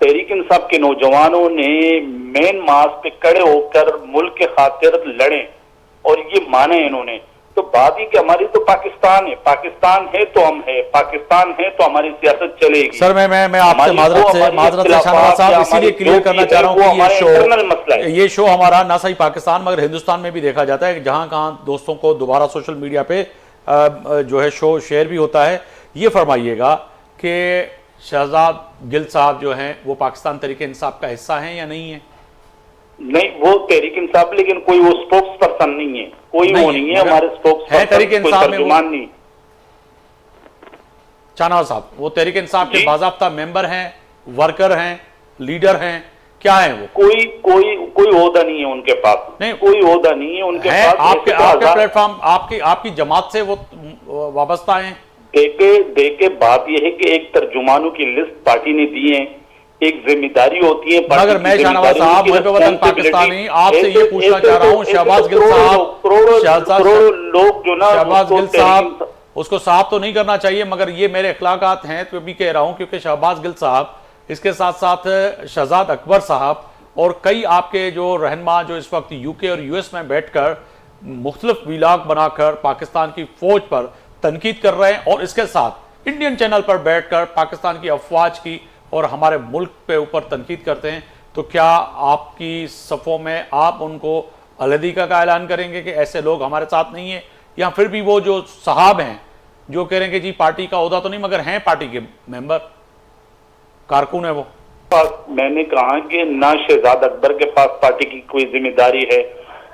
तहरीक इंसाफ के नौजवानों ने मेन मास पे खड़े होकर मुल्क के खातिर लड़े, और ये माने इन्होंने। तो बात ही कि हमारी तो पाकिस्तान है तो हम है, पाकिस्तान है तो हमारी सियासत चलेगी। सर मैं आपसे माजरत से शाहनवाज साहब इसीलिए क्लियर करना चाह रहा हूँ कि ये शो हमारा ना सही पाकिस्तान मगर हिंदुस्तान में भी देखा जाता है, जहां कहां दोस्तों को दोबारा सोशल मीडिया पे जो है शो शेयर भी होता है। ये फरमाइएगा कि शहजाद गिल साहब जो हैं वो पाकिस्तान तहरीक इंसाफ का हिस्सा हैं या नहीं है? नहीं, वो तहरीक इंसाफ, लेकिन कोई वो स्पोक्स पर्सन नहीं है, कोई वो नहीं है हमारे स्पोक्स है तहरीक इंसाफ में। नहीं, शाहनवाज साहब वो तहरीक इंसाफ के बाज़ाब्ता मेंबर हैं, वर्कर हैं, लीडर हैं, क्या है वो? कोई ओहदा नहीं है उनके पास, नहीं कोई ओहदा नहीं है उनके पास। आपके प्लेटफॉर्म, आपकी जमात से वो वाबस्ता हैं? देखे बात यह है कि एक तर्जुमानों की लिस्ट पार्टी ने दी है, एक जिम्मेदारी होती है। मगर मैं शाहनवाज साहब वतन पाकिस्तानी आपसे ये पूछना चाह रहा हूँ, शहबाज गिल साहब, लोग जो ना शहबाज गिल साहब उसको साफ तो नहीं करना चाहिए, मगर ये मेरे अखलाकात हैं तो भी कह रहा हूँ, क्योंकि शहबाज गिल साहब, इसके साथ साथ शहजाद अकबर साहब और कई आपके जो रहनुमा जो इस वक्त यूके और यूएस में बैठकर मुख्तलिफ वीलाग बनाकर पाकिस्तान की फौज पर तनकीद कर रहे हैं और इसके साथ इंडियन चैनल पर बैठकर पाकिस्तान की अफवाज की और हमारे मुल्क पे ऊपर तनकीद करते हैं, तो क्या आपकी सफ़ों में आप उनको अलहदीका का ऐलान करेंगे कि ऐसे लोग हमारे साथ नहीं है, या फिर भी वो जो साहब हैं जो कह रहे हैं कि जी पार्टी का ओहदा तो नहीं मगर हैं पार्टी के मेंबर, कारकुन है वो? मैंने कहा कि ना शहजाद अकबर के पास पार्टी की कोई जिम्मेदारी है,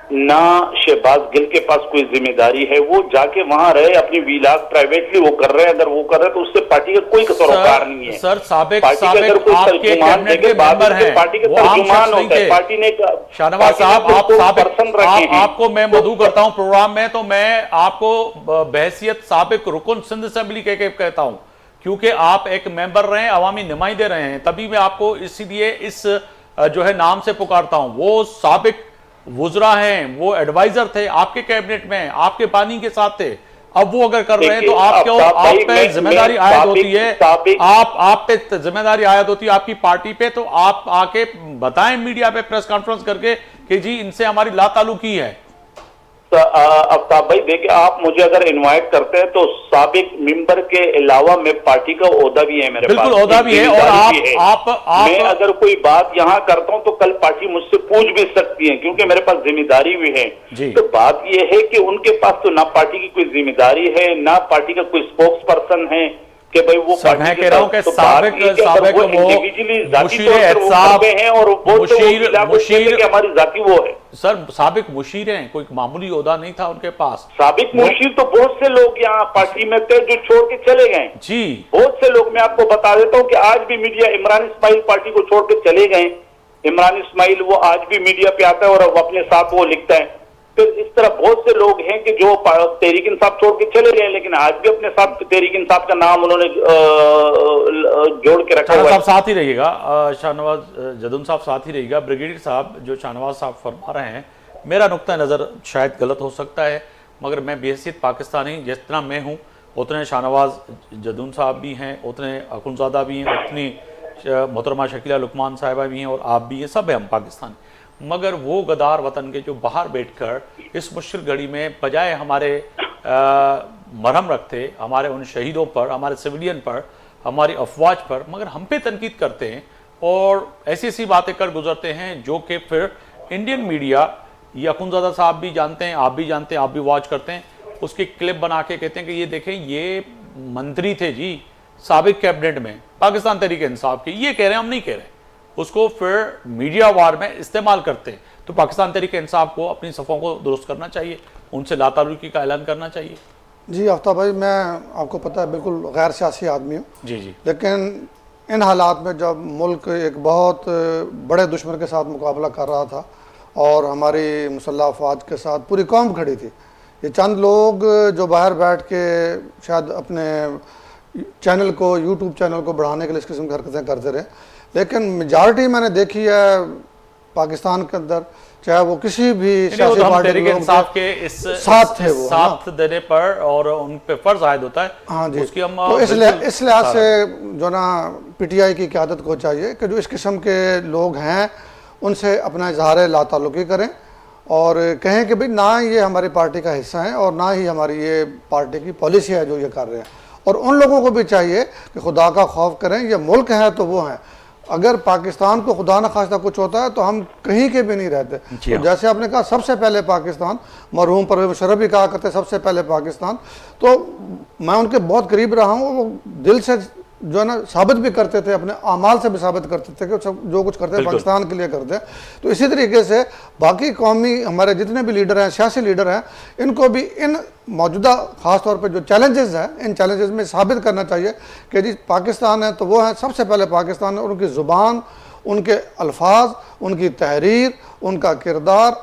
ना शहबाज गिल के पास कोई जिम्मेदारी है। वो जाके वहां रहे, अपनी वीलाग प्राइवेटली वो कर रहे हैं, अगर वो कर रहे हैं तो उससे पार्टी का कोई सरोकार नहीं है। सर साबिक आपके कैबिनेट के मेंबर हैं, पार्टी के वो आम तर्जुमान शख्स नहीं होता है, थे। पार्टी ने शाहनवाज साहब आप पर्सन रखे हैं। आपको मैं मधु करता हूं प्रोग्राम में, तो मैं आपको बहैसियत साबिक रुकन सिंध असेंबली के कहता हूं, क्योंकि आप एक मेंबर रहे हैं, अवामी नुमाइंदे रहे हैं, तभी मैं आपको इसीलिए इस जो है नाम से पुकारता हूं। वो साबिक वुजरा हैं, वो एडवाइजर थे आपके कैबिनेट में, आपके बानी के साथ थे। अब वो अगर कर रहे हैं तो आप क्यों, आप पे जिम्मेदारी आयद होती है, आप पे जिम्मेदारी आयद होती है आपकी पार्टी पे, तो आप आके बताएं मीडिया पे प्रेस कॉन्फ्रेंस करके कि जी इनसे हमारी लाताल्लुकी है। आफ्ताब भाई देखिए, आप मुझे अगर इनवाइट करते हैं तो साबिक मेंबर के अलावा मैं पार्टी का ओहदा भी है मेरे पास, बिल्कुल ओहदा भी है, और आप मैं अगर कोई बात यहाँ करता हूँ तो कल पार्टी मुझसे पूछ भी सकती है, क्योंकि मेरे पास जिम्मेदारी भी है। तो बात यह है कि उनके पास तो ना पार्टी की कोई जिम्मेदारी है, ना पार्टी का कोई स्पोक्स पर्सन है कि भाई वो मैं कह रहा हूं कि साबिक हमारी जाती वो है। सर साबिक मुशीर हैं, कोई मामूली ओहदा नहीं था उनके पास। साबिक मुशीर तो बहुत से लोग यहाँ पार्टी में थे जो छोड़ के चले गए जी, बहुत से लोग। मैं आपको बता देता हूँ कि आज भी मीडिया, इमरान इस्माइल पार्टी को छोड़ के चले गए। इमरान इस्माइल वो आज भी मीडिया पे आता है और अपने साथ वो लिखता है। फिर इस तरह बहुत से लोग हैं कि जो तहरीक इंसाफ छोड़ के चले गए, लेकिन आज भी अपने साथ तहरीक इंसाफ का नाम उन्होंने जोड़ के रखा हुआ है। साथ ही रहिएगा, शाहनवाज जदून साहब साथ ही रहिएगा। ब्रिगेडियर साहब जो शाहनवाज साहब फरमा रहे हैं, मेरा नुक्ता नज़र शायद गलत हो सकता है, मगर मैं बेहसियत पाकिस्तानी जितना मैं हूँ उतने शाहनवाज जदून साहब भी हैं, उतने अखुनज़ादा भी हैं, उतनी मोहतरमा शकीला लुकमान साहिबा भी हैं, और आप भी हैं, सब हैं हम पाकिस्तानी। मगर वो गदार वतन के जो बाहर बैठकर इस मुश्किल घड़ी में बजाय हमारे मरहम रखते, हमारे उन शहीदों पर, हमारे सिविलियन पर, हमारी अफवाज पर, मगर हम पे तनकीद करते हैं और ऐसी ऐसी बातें कर गुजरते हैं जो कि फिर इंडियन मीडिया, ये अखुनज़ादा साहब भी जानते हैं, आप भी जानते हैं, आप भी वॉच करते हैं, उसकी क्लिप बना के कहते हैं कि ये देखें ये मंत्री थे जी साबिक कैबिनेट में पाकिस्तान तहरीक इंसाफ के, ये कह रहे हैं, हम नहीं कह रहे। उसको फिर मीडिया वार में इस्तेमाल करते हैं। तो पाकिस्तान तहरीक इंसाफ को अपनी सफ़ों को दुरुस्त करना चाहिए, उनसे लाताल्लुकी का ऐलान करना चाहिए। जी आफ्ताब भाई, मैं आपको पता है बिल्कुल गैर सियासी आदमी हूँ जी जी, लेकिन इन हालात में जब मुल्क एक बहुत बड़े दुश्मन के साथ मुकाबला कर रहा था और हमारी मुसल्लह अफवाज के साथ पूरी कौम खड़ी थी, ये चंद लोग जो बाहर बैठ के शायद अपने चैनल को, यूट्यूब चैनल को बढ़ाने के लिए इस किस्म की हरकतें करते रहे, लेकिन मेजॉरिटी मैंने देखी है पाकिस्तान के अंदर, चाहे वो किसी भी सियासी पार्टी के इस साथ थे, वो साथ देने पर और उन पे फर्ज आयद होता है। हाँ जी, उसकी हम तो इस लिहाज से जो ना पीटीआई की क़यादत को चाहिए कि जो इस किस्म के लोग हैं उनसे अपना इजहार लाताल्लुकी करें और कहें कि भाई ना ये हमारी पार्टी का हिस्सा है और ना ही हमारी ये पार्टी की पॉलिसी है जो ये कर रहे हैं। और उन लोगों को भी चाहिए कि खुदा का खौफ करें, ये मुल्क है तो वो हैं। अगर पाकिस्तान को खुदा न खास्ता कुछ होता है तो हम कहीं के भी नहीं रहते। तो जैसे आपने कहा सबसे पहले पाकिस्तान, मरहूम परवेज़ मुशर्रफ भी कहा करते सबसे पहले पाकिस्तान, तो मैं उनके बहुत करीब रहा हूँ। वो दिल से जो है ना साबित भी करते थे, अपने आमाल से भी साबित करते थे कि सब जो कुछ करते हैं पाकिस्तान के लिए करते हैं। तो इसी तरीके से बाकी कौमी हमारे जितने भी लीडर हैं, सियासी लीडर हैं, इनको भी इन मौजूदा ख़ास तौर पे जो चैलेंजेस हैं, इन चैलेंजेस में साबित करना चाहिए कि जी पाकिस्तान है तो वो है सबसे पहले पाकिस्तान है। उनकी ज़ुबान, उनके अल्फाज, उनकी तहरीर, उनका किरदार,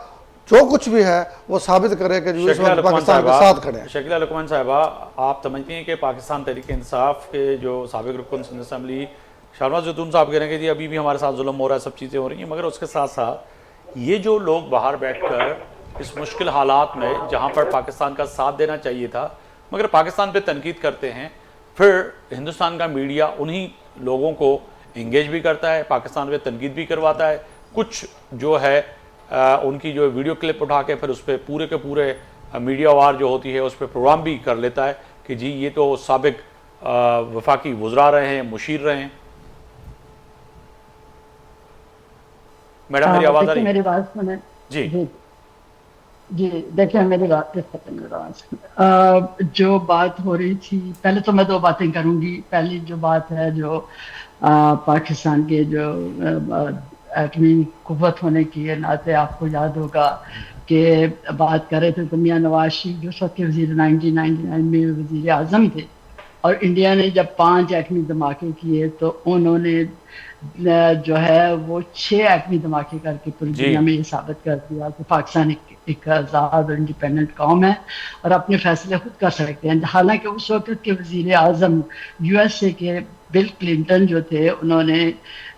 जो कुछ भी है वो साबित करे कि जो इस वक्त पाकिस्तान के साथ खड़े हैं। शकीला लुकमान साहिबा, आप समझती हैं कि पाकिस्तान तहरीक इंसाफ के जो साबिक रुकन सिंध असेंबली शाहनवाज जदून साहब कह रहे हैं कि जी अभी भी हमारे साथ जुल्म हो रहा है, सब चीज़ें हो रही हैं, मगर उसके साथ साथ ये जो लोग बाहर बैठकर इस मुश्किल हालात में जहाँ पर पाकिस्तान का साथ देना चाहिए था मगर पाकिस्तान पे तनकीद करते हैं, फिर हिंदुस्तान का मीडिया उन्हीं लोगों को इंगेज भी करता है, पाकिस्तान पे तनकीद भी करवाता है, कुछ जो है उनकी जो वीडियो क्लिप उठा के फिर उस पर पूरे के पूरे मीडिया वार जो होती है उस पर प्रोग्राम भी कर लेता है कि जी ये तो साबिक वफाकी वज़रा रहे हैं, मुशीर रहे हैं। मैडम मेरी आवाज़ आ रही है? मेरी बात सुने जी जी, देखिए मेरी बात जो बात हो रही थी, पहले तो मैं दो बातें करूंगी। पहली जो बात है जो पाकिस्तान के जो एटमी कुव्वत होने के नाते आपको याद होगा कि बात कर रहे थे तो मियाँ नवाज शरीफ जो सबके वजीर 1999 में वजीर आज़म थे, और इंडिया ने जब 5 एटमी धमाके किए तो उन्होंने जो है वो 6 एटमी धमाके करके पूरी दुनिया में ये साबित कर दिया कि पाकिस्तान एक आज़ाद और इंडिपेंडेंट कौम है और अपने फैसले खुद कर सकते हैं। हालांकि उस वक्त के वजीर आज़म यूएसए के बिल क्लिंटन जो थे, उन्होंने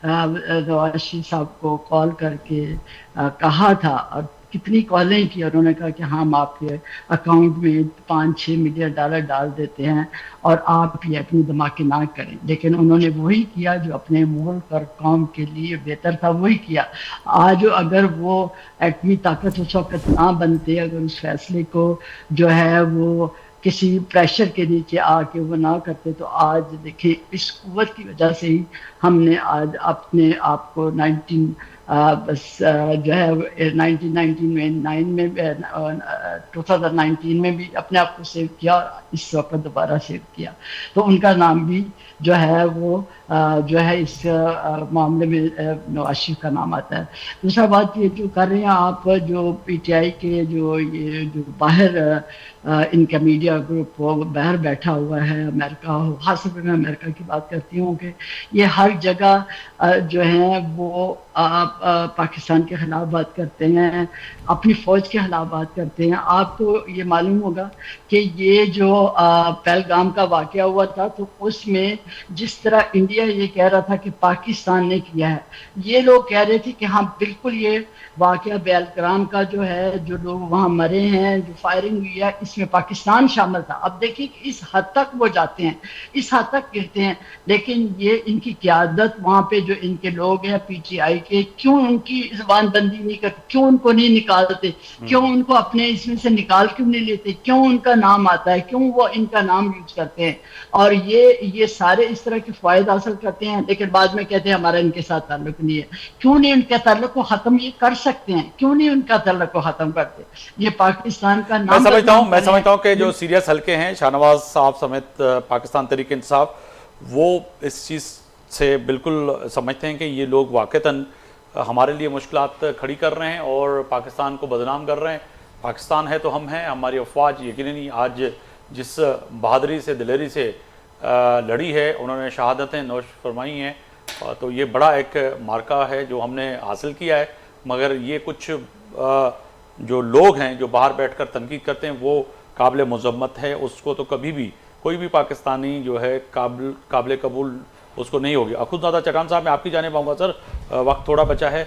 नवाज शरीफ साहब को कॉल करके कहा था, और कितनी कॉलें की, और उन्होंने कहा कि हम आपके अकाउंट में $5-6 मिलियन डाल देते हैं और आप ये अपनी धमाके ना करें। लेकिन उन्होंने वही किया जो अपने मुल्क और कौम के लिए बेहतर था, वही किया। आज अगर वो एटमी ताकत उस वक्त ना बनते, अगर उस फैसले को जो है वो किसी प्रेशर के नीचे आके वो ना करते, तो आज देखिए इस कुव्वत की वजह से ही हमने आज अपने आप को 2019 में भी अपने आप को सेव किया और इस वक्त दोबारा सेव किया। तो उनका नाम भी जो है वो जो है इस मामले में नवाज शरीफ का नाम आता है। दूसरा बात ये जो कर रहे हैं आप, जो पीटीआई के जो ये जो बाहर इनका मीडिया ग्रुप बाहर बैठा हुआ है, अमेरिका हो, खास तौर पर मैं अमेरिका की बात करती हूँ कि ये हर जगह जो है वो पाकिस्तान के खिलाफ बात करते हैं, अपनी फ़ौज के खिलाफ बात करते हैं। आपको ये मालूम होगा कि ये जो पहलगाम का वाक़या हुआ था, तो उसमें जिस तरह इंडिया ये कह रहा था कि पाकिस्तान ने किया है, ये लोग कह रहे थे कि हाँ बिल्कुल ये वाक़या पहलगाम का जो है, जो लोग वहाँ मरे हैं, जो फायरिंग हुई है, इसमें पाकिस्तान शामिल था। अब देखिए कि इस हद तक वो जाते हैं, इस हद तक गिरते हैं, लेकिन ये इनकी क़यादत वहाँ पे जो इनके लोग हैं पीटीआई के, क्यों उनकी ज़बानबंदी नहीं करते, क्यों उनको नहीं निकालते, क्यों उनको अपने इसमें से निकाल क्यों नहीं लेते, क्यों उनका नाम आता है, क्यों वो इनका नाम यूज करते हैं। और ये सारे इस तरह के फ़ायदे हासिल करते हैं, लेकिन बाद में कहते हैं हमारा इनके साथ ताल्लुक नहीं है। क्यों नहीं उनके ताल्लुक को ख़त्म ये कर सकते हैं, क्यों नहीं उनका ताल्लुक को ख़त्म करते? ये पाकिस्तान का नाम, मैं समझता हूँ कि जो सीरियस हल्के हैं, शाहनवाज साहब समेत पाकिस्तान तहरीक इंसाफ, वो इस चीज़ से बिल्कुल समझते हैं कि ये लोग वाक़तन हमारे लिए मुश्किलात खड़ी कर रहे हैं और पाकिस्तान को बदनाम कर रहे हैं। पाकिस्तान है तो हम हैं, हमारी अफवाज यकीनन आज जिस बहादुरी से, दिलेरी से लड़ी है, उन्होंने शहादतें नोश फरमाई हैं, तो ये बड़ा एक मार्का है जो हमने हासिल किया है। मगर ये कुछ जो लोग हैं जो बाहर बैठकर तनकीद करते हैं, वो काबिल मज़म्मत है, उसको तो कभी भी कोई भी पाकिस्तानी जो है काबिल कबूल उसको नहीं होगी। अखुदनादा चटान साहब, मैं आपकी जाने पाऊँगा सर, वक्त थोड़ा बचा है।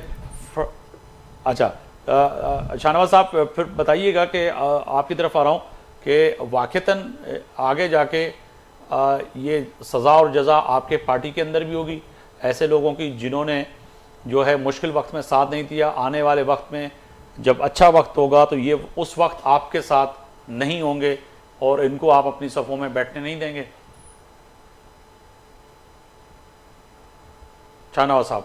अच्छा शाहनवाज साहब फिर बताइएगा कि आपकी तरफ आ रहा हूँ कि वाक़तन आगे जाके ये सज़ा और जज़ा आपके पार्टी के अंदर भी होगी ऐसे लोगों की जिन्होंने जो है मुश्किल वक्त में साथ नहीं दिया। आने वाले वक्त में जब अच्छा वक्त होगा तो ये उस वक्त आपके साथ नहीं होंगे और इनको आप अपनी सफ़ों में बैठने नहीं देंगे। शाहनवाज साहब,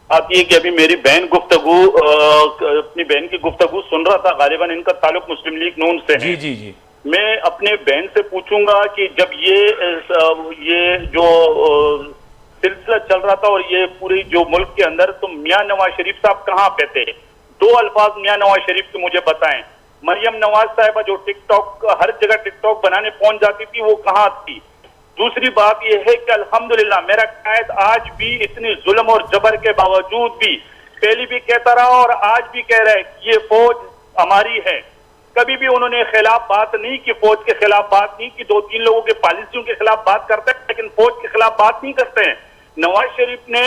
आप ये कि अभी मेरी बहन गुफ्तगू अपनी बहन की गुफ्तगू सुन रहा था, गालिबन इनका ताल्लुक मुस्लिम लीग नून से है। जी जी जी, मैं अपने बहन से पूछूंगा कि जब ये जो सिलसिला चल रहा था और ये पूरी जो मुल्क के अंदर, तो मियां नवाज शरीफ साहब कहाँ पे थे? 2 अल्फाज मियां नवाज शरीफ के मुझे बताएं। मरियम नवाज साहिबा जो टिकटॉक, हर जगह टिकटॉक बनाने पहुंच जाती थी, वो कहाँ थी? दूसरी बात यह है कि अल्हम्दुलिल्लाह मेरा कायद आज भी इतनी जुल्म और जबर के बावजूद भी पहले भी कहता रहा और आज भी कह रहा है कि ये फौज हमारी है। कभी भी उन्होंने खिलाफ बात नहीं की, फौज के खिलाफ बात नहीं की। 2-3 लोगों के पॉलिसियों के खिलाफ बात करते हैं लेकिन फौज के खिलाफ बात नहीं करते हैं। नवाज शरीफ ने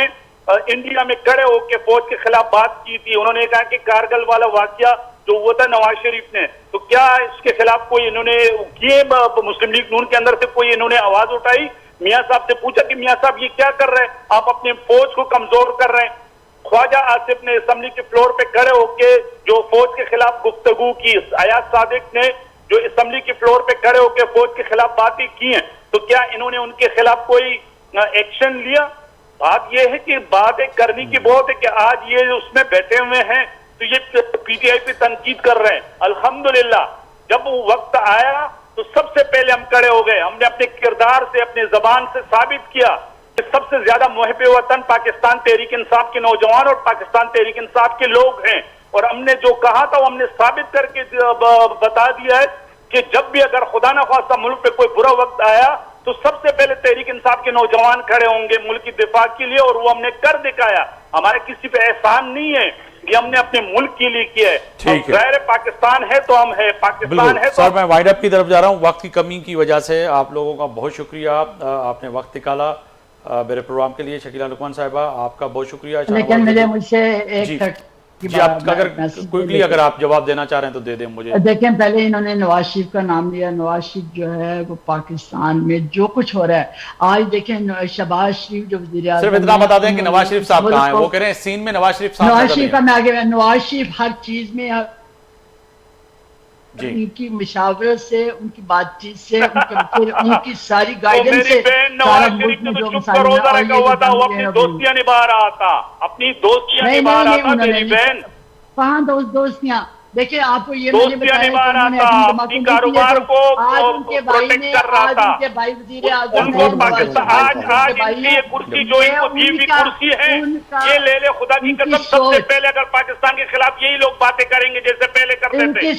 इंडिया में खड़े होकर फौज के खिलाफ बात की थी। उन्होंने कहा कि कारगिल वाला वाकया जो हुआ था नवाज शरीफ ने, तो क्या इसके खिलाफ कोई इन्होंने किए? मुस्लिम लीग नून के अंदर से कोई इन्होंने आवाज उठाई? मियां साहब से पूछा कि मियां साहब ये क्या कर रहे हैं, आप अपने फौज को कमजोर कर रहे हैं? ख्वाजा आसिफ ने असम्बली के फ्लोर पे खड़े होके जो फौज के खिलाफ गुफ्तगू की, अयाज सादिक ने जो असम्बली के फ्लोर पे खड़े होके फौज के खिलाफ बातें की हैं, तो क्या इन्होंने उनके खिलाफ कोई एक्शन लिया? बात यह है कि बातें करने की बहुत है कि आज ये उसमें बैठे हुए हैं तो ये पीटीआई पे तनकीद कर रहे हैं। अल्हम्दुलिल्लाह जब वो वक्त आया तो सबसे पहले हम खड़े हो गए। हमने अपने किरदार से, अपने जबान से साबित किया कि सबसे ज्यादा मुहिब वतन पाकिस्तान तहरीक इंसाफ के नौजवान और पाकिस्तान तहरीक इंसाफ के लोग हैं। और हमने जो कहा था वो हमने साबित करके बता दिया है कि जब भी अगर खुदा न ख्वास्ता मुल्क पे कोई बुरा वक्त आया तो सबसे पहले तहरीक इंसाफ के नौजवान खड़े होंगे मुल्क की दिफा के लिए, और वो हमने कर दिखाया। हमारे किसी पे एहसान नहीं है, ये हमने अपने मुल्क के लिए किया है। ठीक है, गैर पाकिस्तान है तो हम है, पाकिस्तान है तो सर मैं वाइड अप की तरफ जा रहा हूँ, वक्त की कमी की वजह से। आप लोगों का बहुत शुक्रिया, आपने वक्त निकाला मेरे प्रोग्राम के लिए। शकीला लुकमान साहिबा आपका बहुत शुक्रिया। लेकिन मुझे एक जी आप अगर क्विकली अगर आप जवाब देना चाह रहे हैं तो दे दें मुझे। देखें, पहले इन्होंने नवाज शरीफ का नाम लिया। नवाज शरीफ जो है वो पाकिस्तान में जो कुछ हो रहा है आज देखें, शहबाज शरीफ जो वज़ीर आज़म, सिर्फ इतना बता दें कि नवाज शरीफ साहब कहाँ हैं? वो कह रहे हैं सीन में नवाज शरीफ साहब। नवाज शरीफ का मैं आगे, नवाज शरीफ हर चीज में जी उनकी मुशावरत से, उनकी बातचीत से, उनकी सारी गाइडेंस से नवाज शरीफ ने तो चुप कर रोजा रखा हुआ था, वो अपनी दोस्तियां निभा रहा था, अपनी दोस्तियां निभा रहा था। मेरी बहन कहाँ दोस्तियां? देखिए आपको ये दोस्तियां निभा रहा था, अपनी कारोबार को प्रोटेक्ट कर रहा था। उनको पाकिस्तान आज इनकी ये कुर्सी जो इनको दी हुई कुर्सी है, ये ले ले खुदा की कसम, सबसे पहले अगर पाकिस्तान के खिलाफ यही लोग बातें करेंगे जैसे पहले करते थे,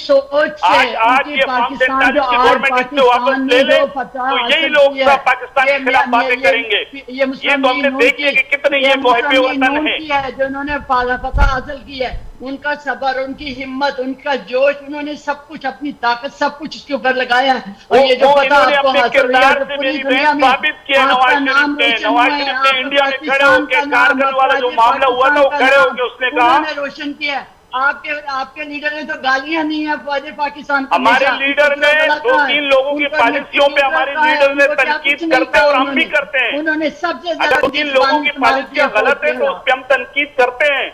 आज ये पाकिस्तान जो गवर्नमेंट इससे वापस ले ले तो यही लोग पाकिस्तान के खिलाफ बातें करेंगे। ये तो हमने देख लिया कि कितने ये मुहिब वतन है जो उन्होंने फतह हासिल की है। उनका सबर, उनकी हिम्मत, उनका जोश, उन्होंने सब कुछ, अपनी ताकत, सब कुछ उसके ऊपर लगाया है। और ये जो पता आपको हासिल हुआ है पूरी दुनिया में साबित किया नवाज शरीफ ने इंडिया में खड़े होकर कारगिल वाला जो मामला हुआ था वो खड़े होकर उसने कहा, रोशन किया। आपके लीडर ने तो गालियां नहीं है पाकिस्तान को। हमारे लीडर ने 2-3 लोगों की पॉलिसियों पे हमारे लीडर ने तनकीद करते हैं और हम भी करते हैं। उन्होंने सबसे ज्यादा 2-3 लोगों की पॉलिसियां गलत है तो उस पर हम तनकीद करते हैं,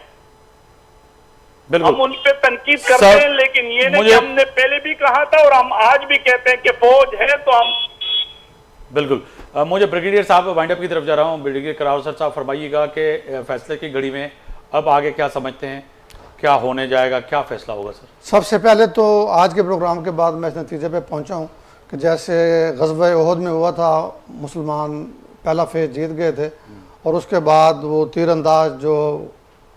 हम उन पे तनकीद करते हैं। लेकिन ये नहीं कि हमने पहले भी कहा था और हम आज भी कहते हैं कि फौज है तो हम बिल्कुल। मुझे ब्रिगेडियर साहब वाइंड अप की तरफ जा रहा हूँ। ब्रिगेडियर करार सर साहब फरमाइएगा कि फैसले की घड़ी में अब आगे क्या समझते हैं, क्या होने जाएगा, क्या फैसला होगा सर? सबसे पहले तो आज के प्रोग्राम के बाद मैं इस नतीजे पे पहुंचा हूं कि जैसे ग़ज़वा उहद में हुआ था, मुसलमान पहला फेज जीत गए थे और उसके बाद वो तीरंदाज जो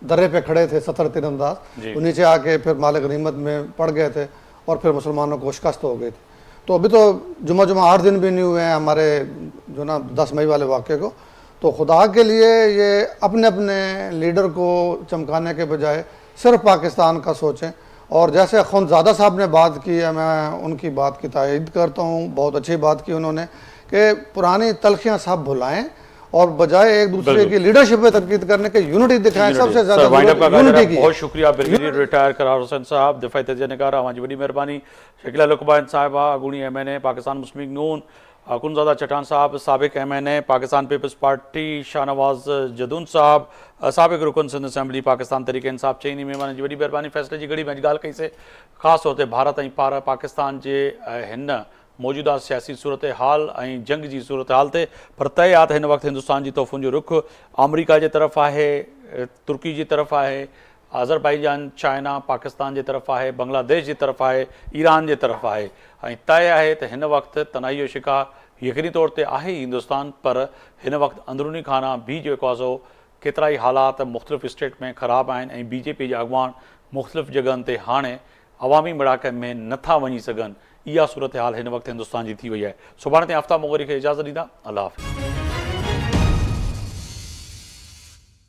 दर्रे पे खड़े थे, 70 तीरंदाज, वो नीचे आके फिर माल गनीमत में पड़ गए थे और फिर मुसलमानों को शिकस्त हो गई थी। तो अभी तो जुमा 8 दिन भी नहीं हुए हैं हमारे जो ना 10 मई वाले वाक़े को। तो खुदा के लिए ये अपने अपने लीडर को चमकाने के बजाय सिर्फ पाकिस्तान का सोचें। और जैसे खुंज़ादा साहब ने बात की है, मैं उनकी बात की तायद करता हूँ, बहुत अच्छी बात की उन्होंने कि पुरानी तलखियाँ सब भुलाएं और बजाय एक दूसरे की लीडरशिप पे तनकीद करने के यूनिटी दिखाएं। सबसे ज्यादा यूनिटी की। बहुत शुक्रिया ब्रिगेडियर रिटायर करार हुसैन साहब, दिफाई तजनिकार, आवाज़ बड़ी मेहरबानी। शकीला लुकमान साहिबा अगूनी MNA Pakistan Muslim League Noon, Akhunzada Chattan साहब साबिक MNA Pakistan Peoples Party, Shahnawaz Jadoon साहब साबिक रुकन सिंध असेंबली पाकिस्तान तरीक़े इंसाफ चईनी मेहमान जी वॾी महिरबानी। फ़ैसिले जी घड़ी में ॻाल्हि कई से ख़ासि तौर ते भारत ऐं पाकिस्तान जे हिन मौजूदा सियासी सूरत हाल ऐं जंग जी सूरत हाल ते, पर तय आहे त हिन वक़्तु हिंदुस्तान जी तोहफ़ुनि जो रुख अमरीका जे तरफ़ आहे, तुर्की जी तरफ़ आहे, अज़रबाईजान चाइना पाकिस्तान जे तरफ़ आहे, बांग्लादेश जी तरफ़ आहे, ईरान जे तरफ़ आहे। ऐं तय आहे त हिन वक़्तु तनाई जो शिकार यकीनी तौर ते आहे ई हिंदुस्तान, पर हिन वक़्तु अंदरूनी खाना बि जेको आहे सो केतिरा ई हालात मुख़्तलिफ़ स्टेट में ख़राबु आहिनि ऐं BJP जा अॻवान मुख़्तलिफ़ जॻहनि ते हाणे अवामी मिड़ाके में नथा वञी सघनि। इहा सूरत हाल हिन वक़्तु हिंदुस्तान जी थी वई आहे। सुभाणे ताईं आफ्ताब मोगरी खे इजाज़त ॾींदा। अल्लाह हाफ़िज़।